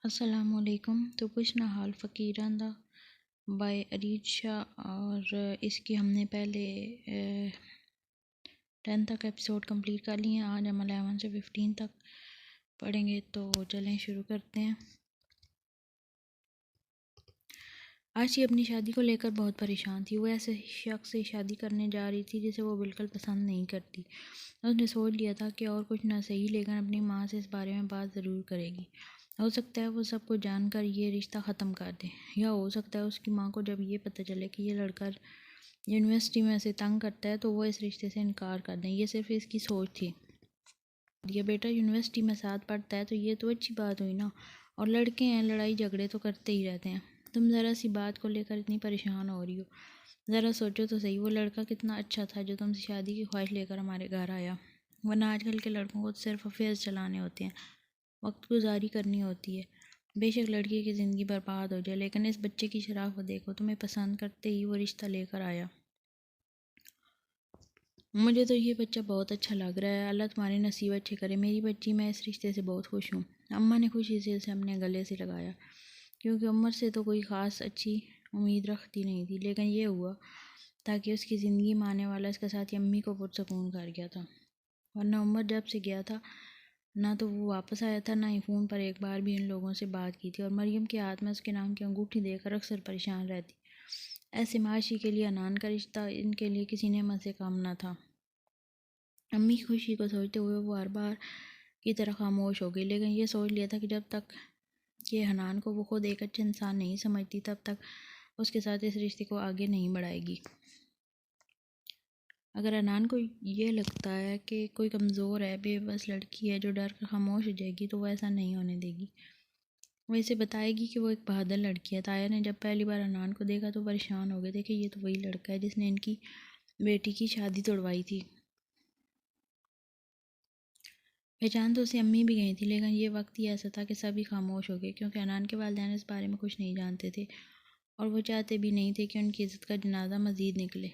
अस्सलामुअलैकुम। तो कुछ ना हाल फ़कीरान दा बाय अरीज शाह। और इसकी हमने पहले 10 तक एपिसोड कंप्लीट कर लिए हैं। आज हम 11 से 15 तक पढ़ेंगे। तो चलें शुरू करते हैं। आशी अपनी शादी को लेकर बहुत परेशान थी। वो ऐसे शख्स से शादी करने जा रही थी जिसे वो बिल्कुल पसंद नहीं करती। उसने सोच लिया था कि और कुछ ना सही लेकिन अपनी माँ से इस बारे में बात ज़रूर करेगी। हो सकता है वो सब कुछ जानकर ये रिश्ता ख़त्म कर दे, या हो सकता है उसकी माँ को जब ये पता चले कि ये लड़का यूनिवर्सिटी में से तंग करता है तो वो इस रिश्ते से इनकार कर दें। ये सिर्फ इसकी सोच थी। ये बेटा यूनिवर्सिटी में साथ पढ़ता है तो ये तो अच्छी बात हुई ना, और लड़के हैं, लड़ाई झगड़े तो करते ही रहते हैं। तुम ज़रा सी बात को लेकर इतनी परेशान हो रही हो। ज़रा सोचो तो सही, वो लड़का कितना अच्छा था जो तुमसे शादी की ख्वाहिश लेकर हमारे घर आया। वरना आजकल के लड़कों को तो सिर्फ अफेयर्स चलाने होते हैं, वक्त गुजारी करनी होती है। बेशक लड़की की ज़िंदगी बर्बाद हो जाए, लेकिन इस बच्चे की शराफत देखो। तुम्हें पसंद करते ही वो रिश्ता लेकर आया। मुझे तो ये बच्चा बहुत अच्छा लग रहा है। अल्लाह तुम्हारे नसीब अच्छे करे मेरी बच्ची। मैं इस रिश्ते से बहुत खुश हूँ। अम्मा ने खुशी से इसे अपने गले से लगाया, क्योंकि उम्र से तो कोई ख़ास अच्छी उम्मीद रखती नहीं थी। लेकिन ये हुआ ताकि उसकी ज़िंदगी में आने वाला इसका साथी अम्मी को पुरसकून कर गया था। वरना उम्र जब से गया था, ना तो वो वापस आया था, ना ही फ़ोन पर एक बार भी इन लोगों से बात की थी। और मरियम के हाथ में उसके नाम की अंगूठी देकर अक्सर परेशान रहती। ऐसे माशी के लिए अनान का रिश्ता इनके लिए किसी नेमत से कम न था। अम्मी की खुशी को सोचते हुए वो हर बार की तरह खामोश हो गई। लेकिन ये सोच लिया था कि जब तक ये हनान को वो खुद एक अच्छे इंसान नहीं समझती, तब तक उसके साथ इस रिश्ते को आगे नहीं बढ़ाएगी। अगर अनान को ये लगता है कि कोई कमज़ोर है, बेबस लड़की है जो डर कर खामोश हो जाएगी, तो वो ऐसा नहीं होने देगी। वो इसे बताएगी कि वो एक बहादुर लड़की है। ताया ने जब पहली बार अनान को देखा तो परेशान हो गए थे कि ये तो वही लड़का है जिसने इनकी बेटी की शादी तोड़वाई थी। पहचान तो उसे अम्मी भी गई थी, लेकिन ये वक्त ही ऐसा था कि सभी खामोश हो गए, क्योंकि अनान के वालिदैन इस बारे में कुछ नहीं जानते थे और वो चाहते भी नहीं थे कि उनकी इज़्ज़त का जनाजा मज़ीद निकले।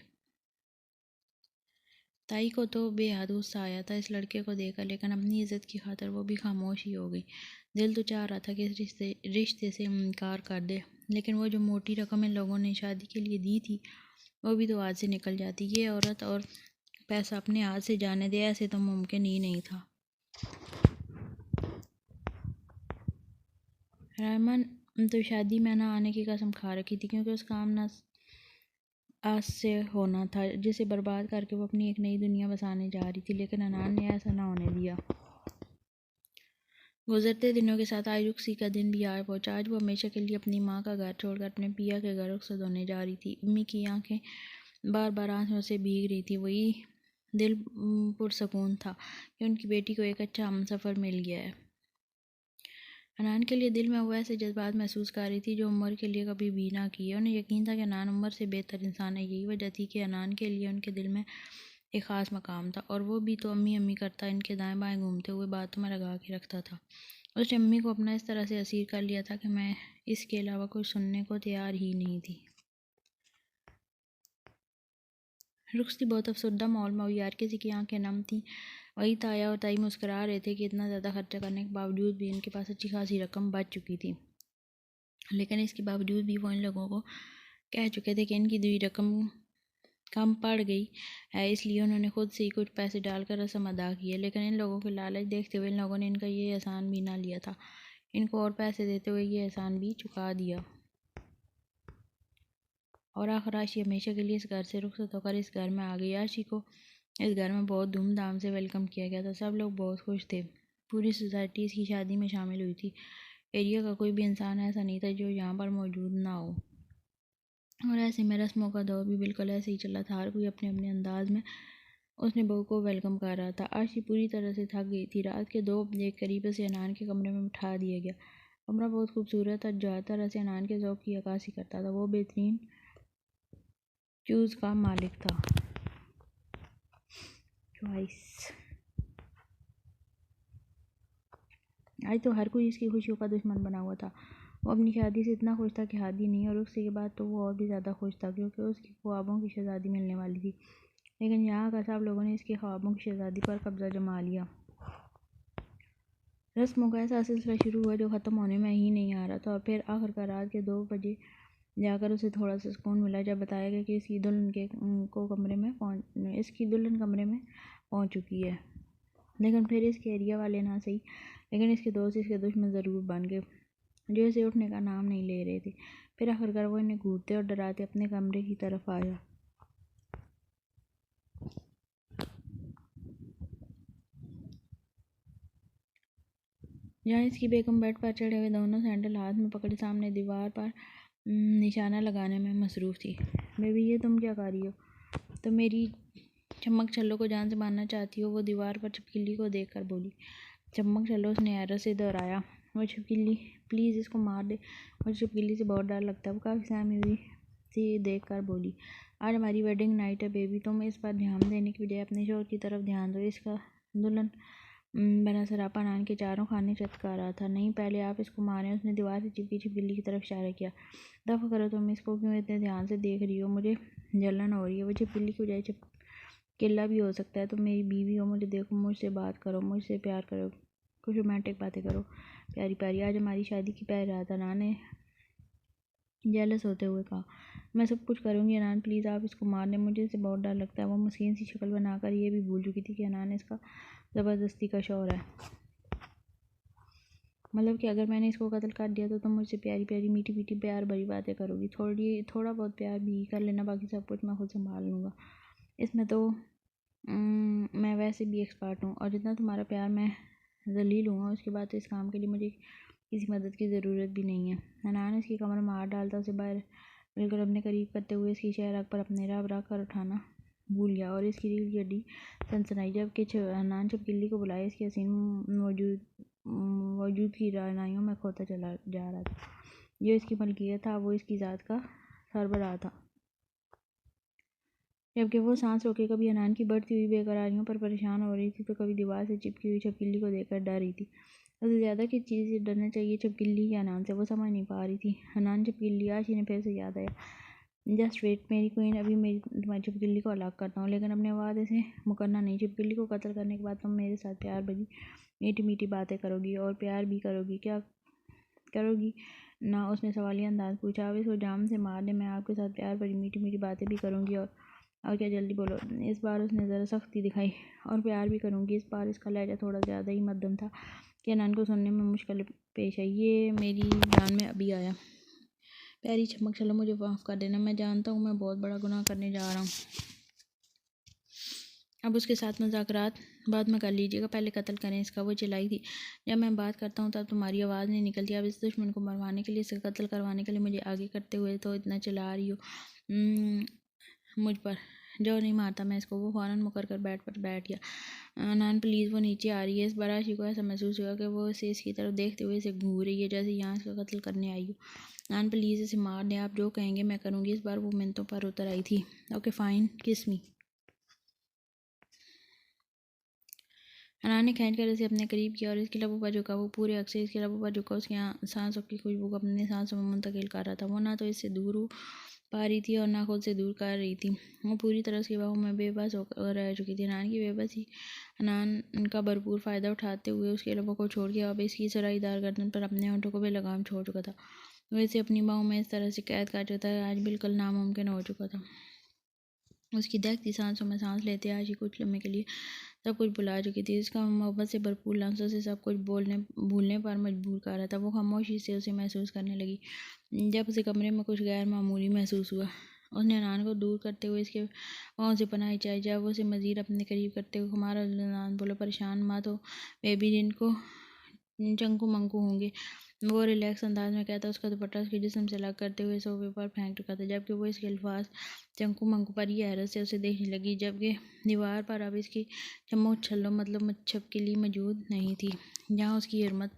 ताई को तो बेहद गुस्सा आया था इस लड़के को देखकर, लेकिन अपनी इज़्ज़त की खातिर वो भी खामोश ही हो गई। दिल तो चाह रहा था कि इस रिश्ते से इनकार कर दे, लेकिन वो जो मोटी रकम इन लोगों ने शादी के लिए दी थी वो भी तो हाथ से निकल जाती। ये औरत और पैसा अपने हाथ से जाने दे, ऐसे तो मुमकिन ही नहीं था। रहमान तो शादी में ना आने की कसम खा रखी थी, क्योंकि उसका काम ना आज से होना था जिसे बर्बाद करके वो अपनी एक नई दुनिया बसाने जा रही थी। लेकिन अनान ने ऐसा ना होने दिया। गुजरते दिनों के साथ आयुक्सी का दिन भी आ पहुंचा। आज वो हमेशा के लिए अपनी माँ का घर छोड़कर अपने पिया के घर रुखसत होने जा रही थी। अम्मी की आंखें बार बार आंसुओं से भीग रही थी। वही दिल पुरसकून था कि उनकी बेटी को एक अच्छा हमसफ़र मिल गया है। अनान के लिए दिल में वो ऐसे जज्बात महसूस कर रही थी जो उमर के लिए कभी भी ना किए। उन्हें यकीन था कि अनान उमर से बेहतर इंसान है। यही वजह थी कि अनान के लिए उनके दिल में एक ख़ास मकाम था, और वो भी तो अम्मी अम्मी करता इनके दाएं बाएं घूमते हुए बातों में लगा के रखता था। उसने अम्मी को अपना इस तरह से असीर कर लिया था कि मैं इसके अलावा कुछ सुनने को तैयार ही नहीं थी। रुखसती बहुत अफसरदा माहौल में हुई। यार किसी की आंखें नम थीं। वही ताया और ताई मुस्करा रहे थे कि इतना ज़्यादा खर्चा करने के बावजूद भी इनके पास अच्छी खासी रकम बच चुकी थी। लेकिन इसके बावजूद भी वो इन लोगों को कह चुके थे कि इनकी दी रकम कम पड़ गई है, इसलिए उन्होंने खुद से ही कुछ पैसे डालकर रस्म अदा की है। लेकिन इन लोगों के लालच देखते हुए इन लोगों ने इनका ये एहसान भी ना लिया था। इनको और पैसे देते हुए ये एहसान भी चुका दिया। और आखिर आशी हमेशा के लिए इस घर से रुखसत होकर इस घर में आ गई। आशी को इस घर में बहुत धूमधाम से वेलकम किया गया था। सब लोग बहुत खुश थे। पूरी सोसाइटी इसकी शादी में शामिल हुई थी। एरिया का कोई भी इंसान ऐसा नहीं था जो यहाँ पर मौजूद ना हो। और ऐसे में रस्मों का दौर भी बिल्कुल ऐसे ही चला था। हर कोई अपने अपने अंदाज में उसने बहू को वेलकम कर रहा था। आशी पूरी तरह से थक गई थी। रात के 2 बजे करीब से अनान के कमरे में बिठा दिया गया। कमरा बहुत खूबसूरत था, जो हर तरह से अनान के ज़ौक़ की अक्कासी करता था। वो बेहतरीन चूज़ का मालिक था। चॉइस। आज तो हर कोई इसकी खुशियों का दुश्मन बना हुआ था। वो अपनी शादी से इतना खुश था कि हद ही नहीं, और उसके के बाद तो वो और भी ज़्यादा खुश था, क्योंकि उसकी ख्वाबों की शहज़ादी मिलने वाली थी। लेकिन यहाँ का सब लोगों ने इसके ख्वाबों की शहज़ादी पर कब्ज़ा जमा लिया। रस्मों का ऐसा सिलसिला शुरू हुआ जो ख़त्म होने में ही नहीं आ रहा था, और फिर आखिरकार रात के 2 बजे जाकर उसे थोड़ा सा सुकून मिला जब बताया गया कि इसकी दुल्हन कमरे में पहुंच चुकी है। लेकिन फिर इसके एरिया वाले ना सही, लेकिन इसके दोस्त इसके दुश्मन ज़रूर बन गए, जो इसे उठने का नाम नहीं ले रहे थे। फिर आखिरकार वो इन्हें घूरते और डराते अपने कमरे की तरफ आया। जहाँ इसकी बेगम बेड पर चढ़े हुए दोनों सैंडल हाथ में पकड़े सामने दीवार पर निशाना लगाने में मसरूफ़ थी। बेबी, ये तुम क्या कर रही हो? तो मेरी चम्मक छल्लो को जान से मारना चाहती हो? वो दीवार पर छिपकली को देखकर बोली। चम्मक छल्लो, उसने हैरत से दोहराया। वो छिपकली, प्लीज़ इसको मार दे, मुझे छिपकली से बहुत डर लगता है। वो काफ़ी सहमी हुई सी देख कर बोली, आज हमारी वेडिंग नाइट है बेबी, तुम इस पर ध्यान देने की बजाय अपने शोहर की तरफ ध्यान दो। इसका दुल्हन बना सरापा नान के चारों खाने चटका रहा था। नहीं, पहले आप इसको मारें। उसने दीवार से चिपकी छिपकली की तरफ इशारा किया। दफ़ा करो, तुम इसको क्यों इतने ध्यान से देख रही हो? मुझे जलन हो रही है। वो छिपकली की बजाय चिपकिला भी हो सकता है। तुम मेरी बीवी हो, मुझे देखो, मुझसे बात करो, मुझसे प्यार करो, कुछ रोमांटिक बातें करो प्यारी प्यारी। आज हमारी शादी की पहली रात है, नान ने जेलस होते हुए कहा। मैं सब कुछ करूँगी अनान, प्लीज़ आप इसको मार दें, मुझे इससे बहुत डर लगता है। वो मस्कीन सी शक्ल बनाकर ये भी भूल चुकी थी कि अनान इसका ज़बरदस्ती का शौहर है। मतलब कि अगर मैंने इसको कत्ल कर दिया तो तुम मुझसे प्यारी प्यारी मीठी मीठी प्यार भरी बातें करोगी। थोड़ा बहुत प्यार भी कर लेना, बाकी सब कुछ मैं खुद संभाल लूँगा। इसमें तो मैं वैसे भी एक्सपर्ट हूँ, और जितना तुम्हारा प्यार मैं जलील हूँ, उसके बाद तो इस काम के लिए मुझे किसी मदद की ज़रूरत भी नहीं है। अनान इसकी कमर में हाथ डालता उसे बाहर बिल्कुल अपने करीब करते हुए इसकी शहरक पर अपने राह रख कर उठाना भूल गया, और इसकी रीढ़ की हड्डी सनसनाई। जबकि अनान छिपकली को बुलाए इसकी हसीन वजूद की राहनाइयों में खोता चला जा रहा था। जो इसकी मलकियत था वो इसकी ज़ात का सरबराह था, जबकि वो सांस रोके कभी अनान की बढ़ती हुई बेकरारियों पर परेशान हो रही थी, तो कभी दीवार से चिपकी हुई छिपकली को देखकर डर रही थी। सबसे ज़्यादा किस चीज़ से डरना चाहिए, छिपकली या अनान से? वो समझ नहीं पा रही थी। अनान, छिपकली, आज इन्हें फिर से याद आया। जस्ट वेट मेरी क्वीन, अभी मेरी तुम्हारी छिपकली को अलग करता हूँ, लेकिन अपने वादे से मुकरना नहीं। छिपकली को कत्ल करने के बाद तुम मेरे साथ प्यार भरी मीठी मीठी बातें करोगी, और प्यार भी करोगी। क्या करोगी ना? उसने सवालिया अंदाज पूछा। अब इसको जाम से मार दे, मैं आपके साथ प्यार भरी मीठी मीठी बातें भी करूँगी, और क्या, जल्दी बोलो। इस बार उसने ज़रा सख्ती दिखाई। और प्यार भी करूँगी। इस बार इसका लहजा थोड़ा ज़्यादा ही मध्यम था कि अनान को सुनने में मुश्किल पेश आई। ये मेरी जान में अभी आया। प्यारी चमक, चलो मुझे माफ़ कर देना, मैं जानता हूँ मैं बहुत बड़ा गुनाह करने जा रहा हूँ। अब उसके साथ मुज़ाकरात बाद में कर लीजिएगा, पहले कत्ल करें इसका। वो चिल्लाई थी। जब मैं बात करता हूँ तब तुम्हारी आवाज़ नहीं निकलती। अब इस दुश्मन को मरवाने के लिए, इसका कत्ल करवाने के लिए मुझे आगे करते हुए तो इतना चिल्ला रही हो मुझ पर। जो नहीं मारता मैं इसको। वो फ़ौरन मुकर कर बेड पर बैठ गया। नान, प्लीज़, वो नीचे आ रही है। इस बराशी को ऐसा महसूस हुआ कि वो इसे इसकी तरफ देखते हुए इसे घूर रही है, जैसे यहाँ इसका कत्ल करने आई हो। नान, प्लीज़ इसे मार दें, आप जो कहेंगे मैं करूँगी। इस बार वो मिनतों पर उतर आई थी। ओके फाइन, किस मी। अनान ने खींच कर इसे अपने करीब किया और इसके लबों पर झुका। वो पूरे अक्सर इसके लबों पर झुका, उसकी सांसों की खुशबू को अपने सांसों में मुंतकिल कर रहा था। वो ना तो इससे दूर हो पा रही थी और ना खुद से दूर कर रही थी। वो पूरी तरह उसकी बाहों में बेबस होकर रह चुकी थी। अनान की बेबसी अनान का भरपूर फ़ायदा उठाते हुए उसके लबों को छोड़ के अब इसकी सुराहीदार गर्दन पर अपने होंठों को बेलगाम छोड़ चुका था। वो इसे अपनी बाहों में इस तरह से कैद कर चुका था, आज बिल्कुल नामुमकिन हो चुका था। उसकी दहकती सांसों में सांस लेते आज ही कुछ लम्हे के लिए सब कुछ भुला चुकी थी। उसका मोहब्बत से भरपूर लफ्ज़ों से सब कुछ भूलने पर मजबूर कर रहा था। वो खामोशी से उसे महसूस करने लगी। जब उसे कमरे में कुछ गैर मामूली महसूस हुआ, उसने अनान को दूर करते हुए इसके पाँव से पनाह चाहिए। जब वो उसे मज़ीद अपने करीब करते हुए हमारा अनान बोलो, परेशान मत हो बेबी, जिनको चंकू मंकू होंगे। वो रिलैक्स अंदाज में कहता, उसका दुपट्टा उसके जिस्म से अलग करते हुए सोफे पर फेंक चुका था, जबकि वो इसके अल्फाज चंकू मंकू पर ही हैरत से उसे देखने लगी। जबकि दीवार पर अब इसकी चम्मच छल्लो मतलब छिपकली मौजूद नहीं थी, जहाँ उसकी हिरमत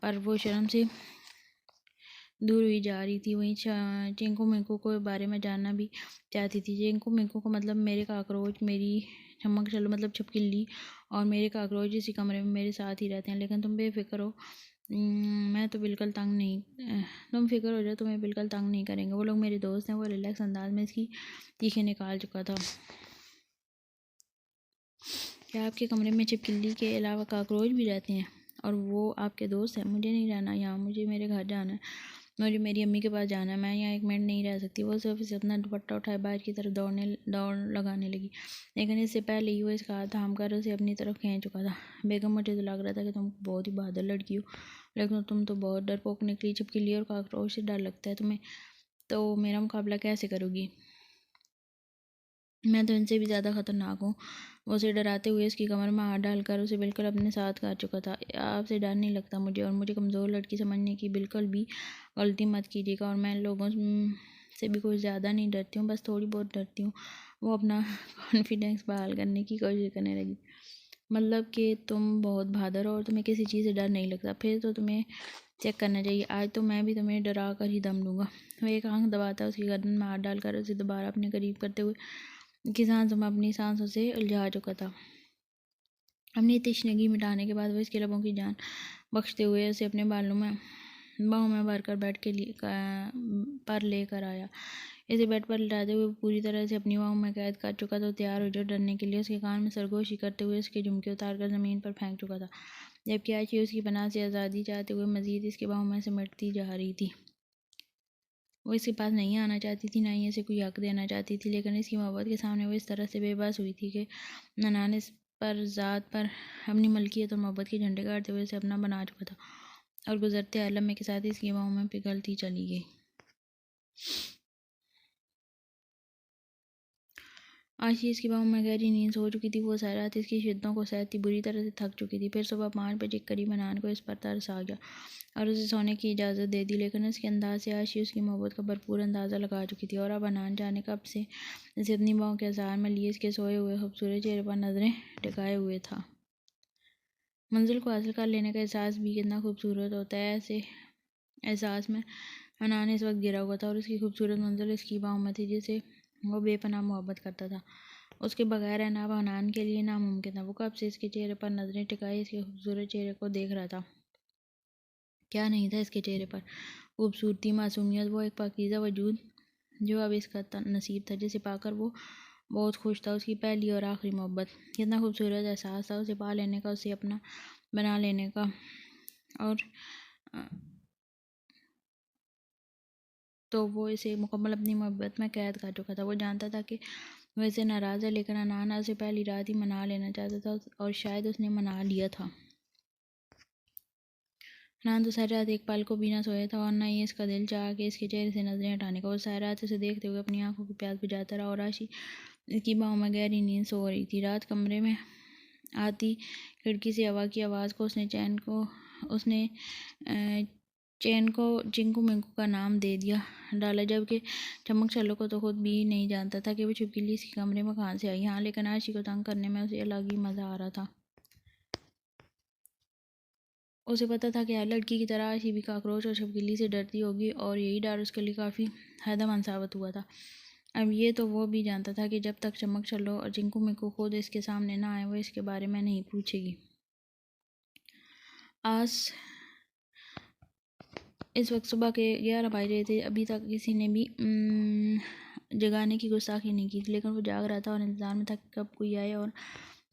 पर वो शर्म से दूर हुई जा रही थी। वहीं चिंकू मिंकू के बारे में जानना भी चाहती थी। चिंकू मिंकू को मतलब मेरे काकरोच, मेरी चमक चलो मतलब छिपकली, और मेरे काकरोच इसी कमरे में मेरे साथ ही रहते हैं। लेकिन तुम बेफिक्र हो, मैं तो बिल्कुल तंग नहीं तुम फिक्र हो जाओ, तुम्हें बिल्कुल तंग नहीं करेंगे। वो लोग मेरे दोस्त हैं। वो रिलैक्स अंदाज में इसकी चीखें निकाल चुका था। क्या आपके कमरे में छिपकली के अलावा काकरोच भी रहते हैं? और वो आपके दोस्त हैं। मुझे नहीं रहना यहाँ, मुझे मेरे घर जाना है, मुझे मेरी अम्मी के पास जाना है, मैं यहाँ 1 मिनट नहीं रह सकती। वो सिर्फ से अपना दुपट्टा उठाए बाहर की तरफ दौड़ लगाने लगी, लेकिन इससे पहले ही वो इसका हाथ थाम कर उसे अपनी तरफ खींच चुका था। बेगम, मुझे तो लग रहा था कि तुम बहुत ही बहादुर लड़की हो, लेकिन तुम तो बहुत डरपोक निकली। छिपकली और कॉकरोच से डर लगता है तुम्हें, तो मेरा मुकाबला कैसे करोगी? मैं तो इनसे भी ज़्यादा खतरनाक हूँ। वो उसे डराते हुए उसकी कमर में हाथ डालकर उसे बिल्कुल अपने साथ काट चुका था। आपसे डर नहीं लगता मुझे, और मुझे कमज़ोर लड़की समझने की बिल्कुल भी गलती मत कीजिएगा। और मैं लोगों से भी कुछ ज़्यादा नहीं डरती हूँ, बस थोड़ी बहुत डरती हूँ। वो अपना कॉन्फिडेंस बहाल करने की कोशिश करने लगी। मतलब कि तुम बहुत बहादुर हो और तुम्हें किसी चीज़ से डर नहीं लगता, फिर तो तुम्हें चेक करना चाहिए। आज तो मैं भी तुम्हें डरा कर ही दम लूँगा। वह एक आंख दबाता उसकी गर्दन में हाथ डालकर उसे दोबारा अपने करीब करते हुए की सांसों में अपनी सांसों से उलझा चुका था। अपनी तशनगी मिटाने के बाद वो इसके लबों की जान बख्शते हुए उसे अपने बाहों में भरकर बेड के लिए पर लेकर आया। इसे बेड पर लिटाते हुए पूरी तरह से अपनी बाहों में कैद कर चुका था। तैयार हो जो डरने के लिए उसके कान में सरगोशी करते हुए उसके झुमके उतार कर ज़मीन पर फेंक चुका था, जबकि आयशी उसकी पनाह से आज़ादी चाहते हुए मजीद इसके बाहों में सिमटती जा रही थी। वो इसके पास नहीं आना चाहती थी, ना ही इसे कोई हक देना चाहती थी, लेकिन इसकी मोहब्बत के सामने वो इस तरह से बेबस हुई थी कि ननान इस पर ज़ात पर अपनी मलकियत और मोहब्बत के झंडे गाड़ते हुए इसे अपना बना चुका था, और गुजरते हर लम्हे के साथ ही इसकी बाहों में पिघलती चली गई। आशी इसकी बाहों में गहरी नींद सो चुकी थी। वो सारी रात इसकी शिद्दतों को सहती बुरी तरह से थक चुकी थी। फिर सुबह 5 बजे करीब ननान को इस पर तरस आ गया और उसे सोने की इजाज़त दे दी, लेकिन उसके अंदाज से आशी उसकी मोहब्बत का भरपूर अंदाज़ा लगा चुकी थी, और अब अनान जाने कब से इसे अपनी बाहों के आसार में लिए इसके सोए हुए खूबसूरत चेहरे पर नज़रें टिकाए हुए था। मंजिल को हासिल कर लेने का एहसास भी कितना खूबसूरत होता है, ऐसे एहसास में अनान इस वक्त गिरा हुआ था, और उसकी खूबसूरत मंजिल इसकी बाहों में थी जिसे वो बेपनाह मोहब्बत करता था। उसके बगैर रहना अब हनान के लिए नामुमकिन था। वो कब से इसके चेहरे पर नज़रें टिकाए इसके खूबसूरत चेहरे को देख रहा था। क्या नहीं था इसके चेहरे पर? खूबसूरती, मासूमियत, वो एक पाकीज़ा वजूद जो अब इसका नसीब था, जिसे पाकर वो बहुत खुश था। उसकी पहली और आखिरी मोहब्बत, कितना खूबसूरत एहसास था उसे पा लेने का, उसे अपना बना लेने का। और तो वो इसे मुकम्मल अपनी मोहब्बत में कैद कर चुका था। वो जानता था कि वह इसे नाराज़ है, लेकिन अनान उसे पहली रात ही मना लेना चाहता था, और शायद उसने मना लिया था। अनान तो सारी रात एक पल को भी ना सोया था, और न ही इसका दिल चाहा कि इसके चेहरे से नजरें हटाने का। वो सारी रात उसे देखते हुए अपनी आंखों की प्यास बुझाता रहा, और आशी इसकी बाहों में गहरी नींद सो रही थी। रात कमरे में आती खिड़की से हवा की आवाज़ को उसने चिंकू मिंकू का नाम दे दिया डाला, जबकि चमक छल्लो को तो खुद भी नहीं जानता था कि वो छिपकली इसके कमरे में कहाँ से आई। हाँ, लेकिन आशी को तंग करने में उसे अलग ही मज़ा आ रहा था। उसे पता था कि हर लड़की की तरह आशी भी कॉकरोच और छिपकली से डरती होगी, और यही डर उसके लिए काफ़ी फायदेमंद साबित हुआ था। अब ये तो वो भी जानता था कि जब तक चमक छल्लो और चिंकू मिंकू खुद इसके सामने ना आए, वो इसके बारे में नहीं पूछेगी। आज इस वक्त सुबह के 11 बज रहे थे। अभी तक किसी ने भी जगाने की गुस्ताखी नहीं की थी, लेकिन वो जाग रहा था और इंतज़ार में था कि कब कोई आए और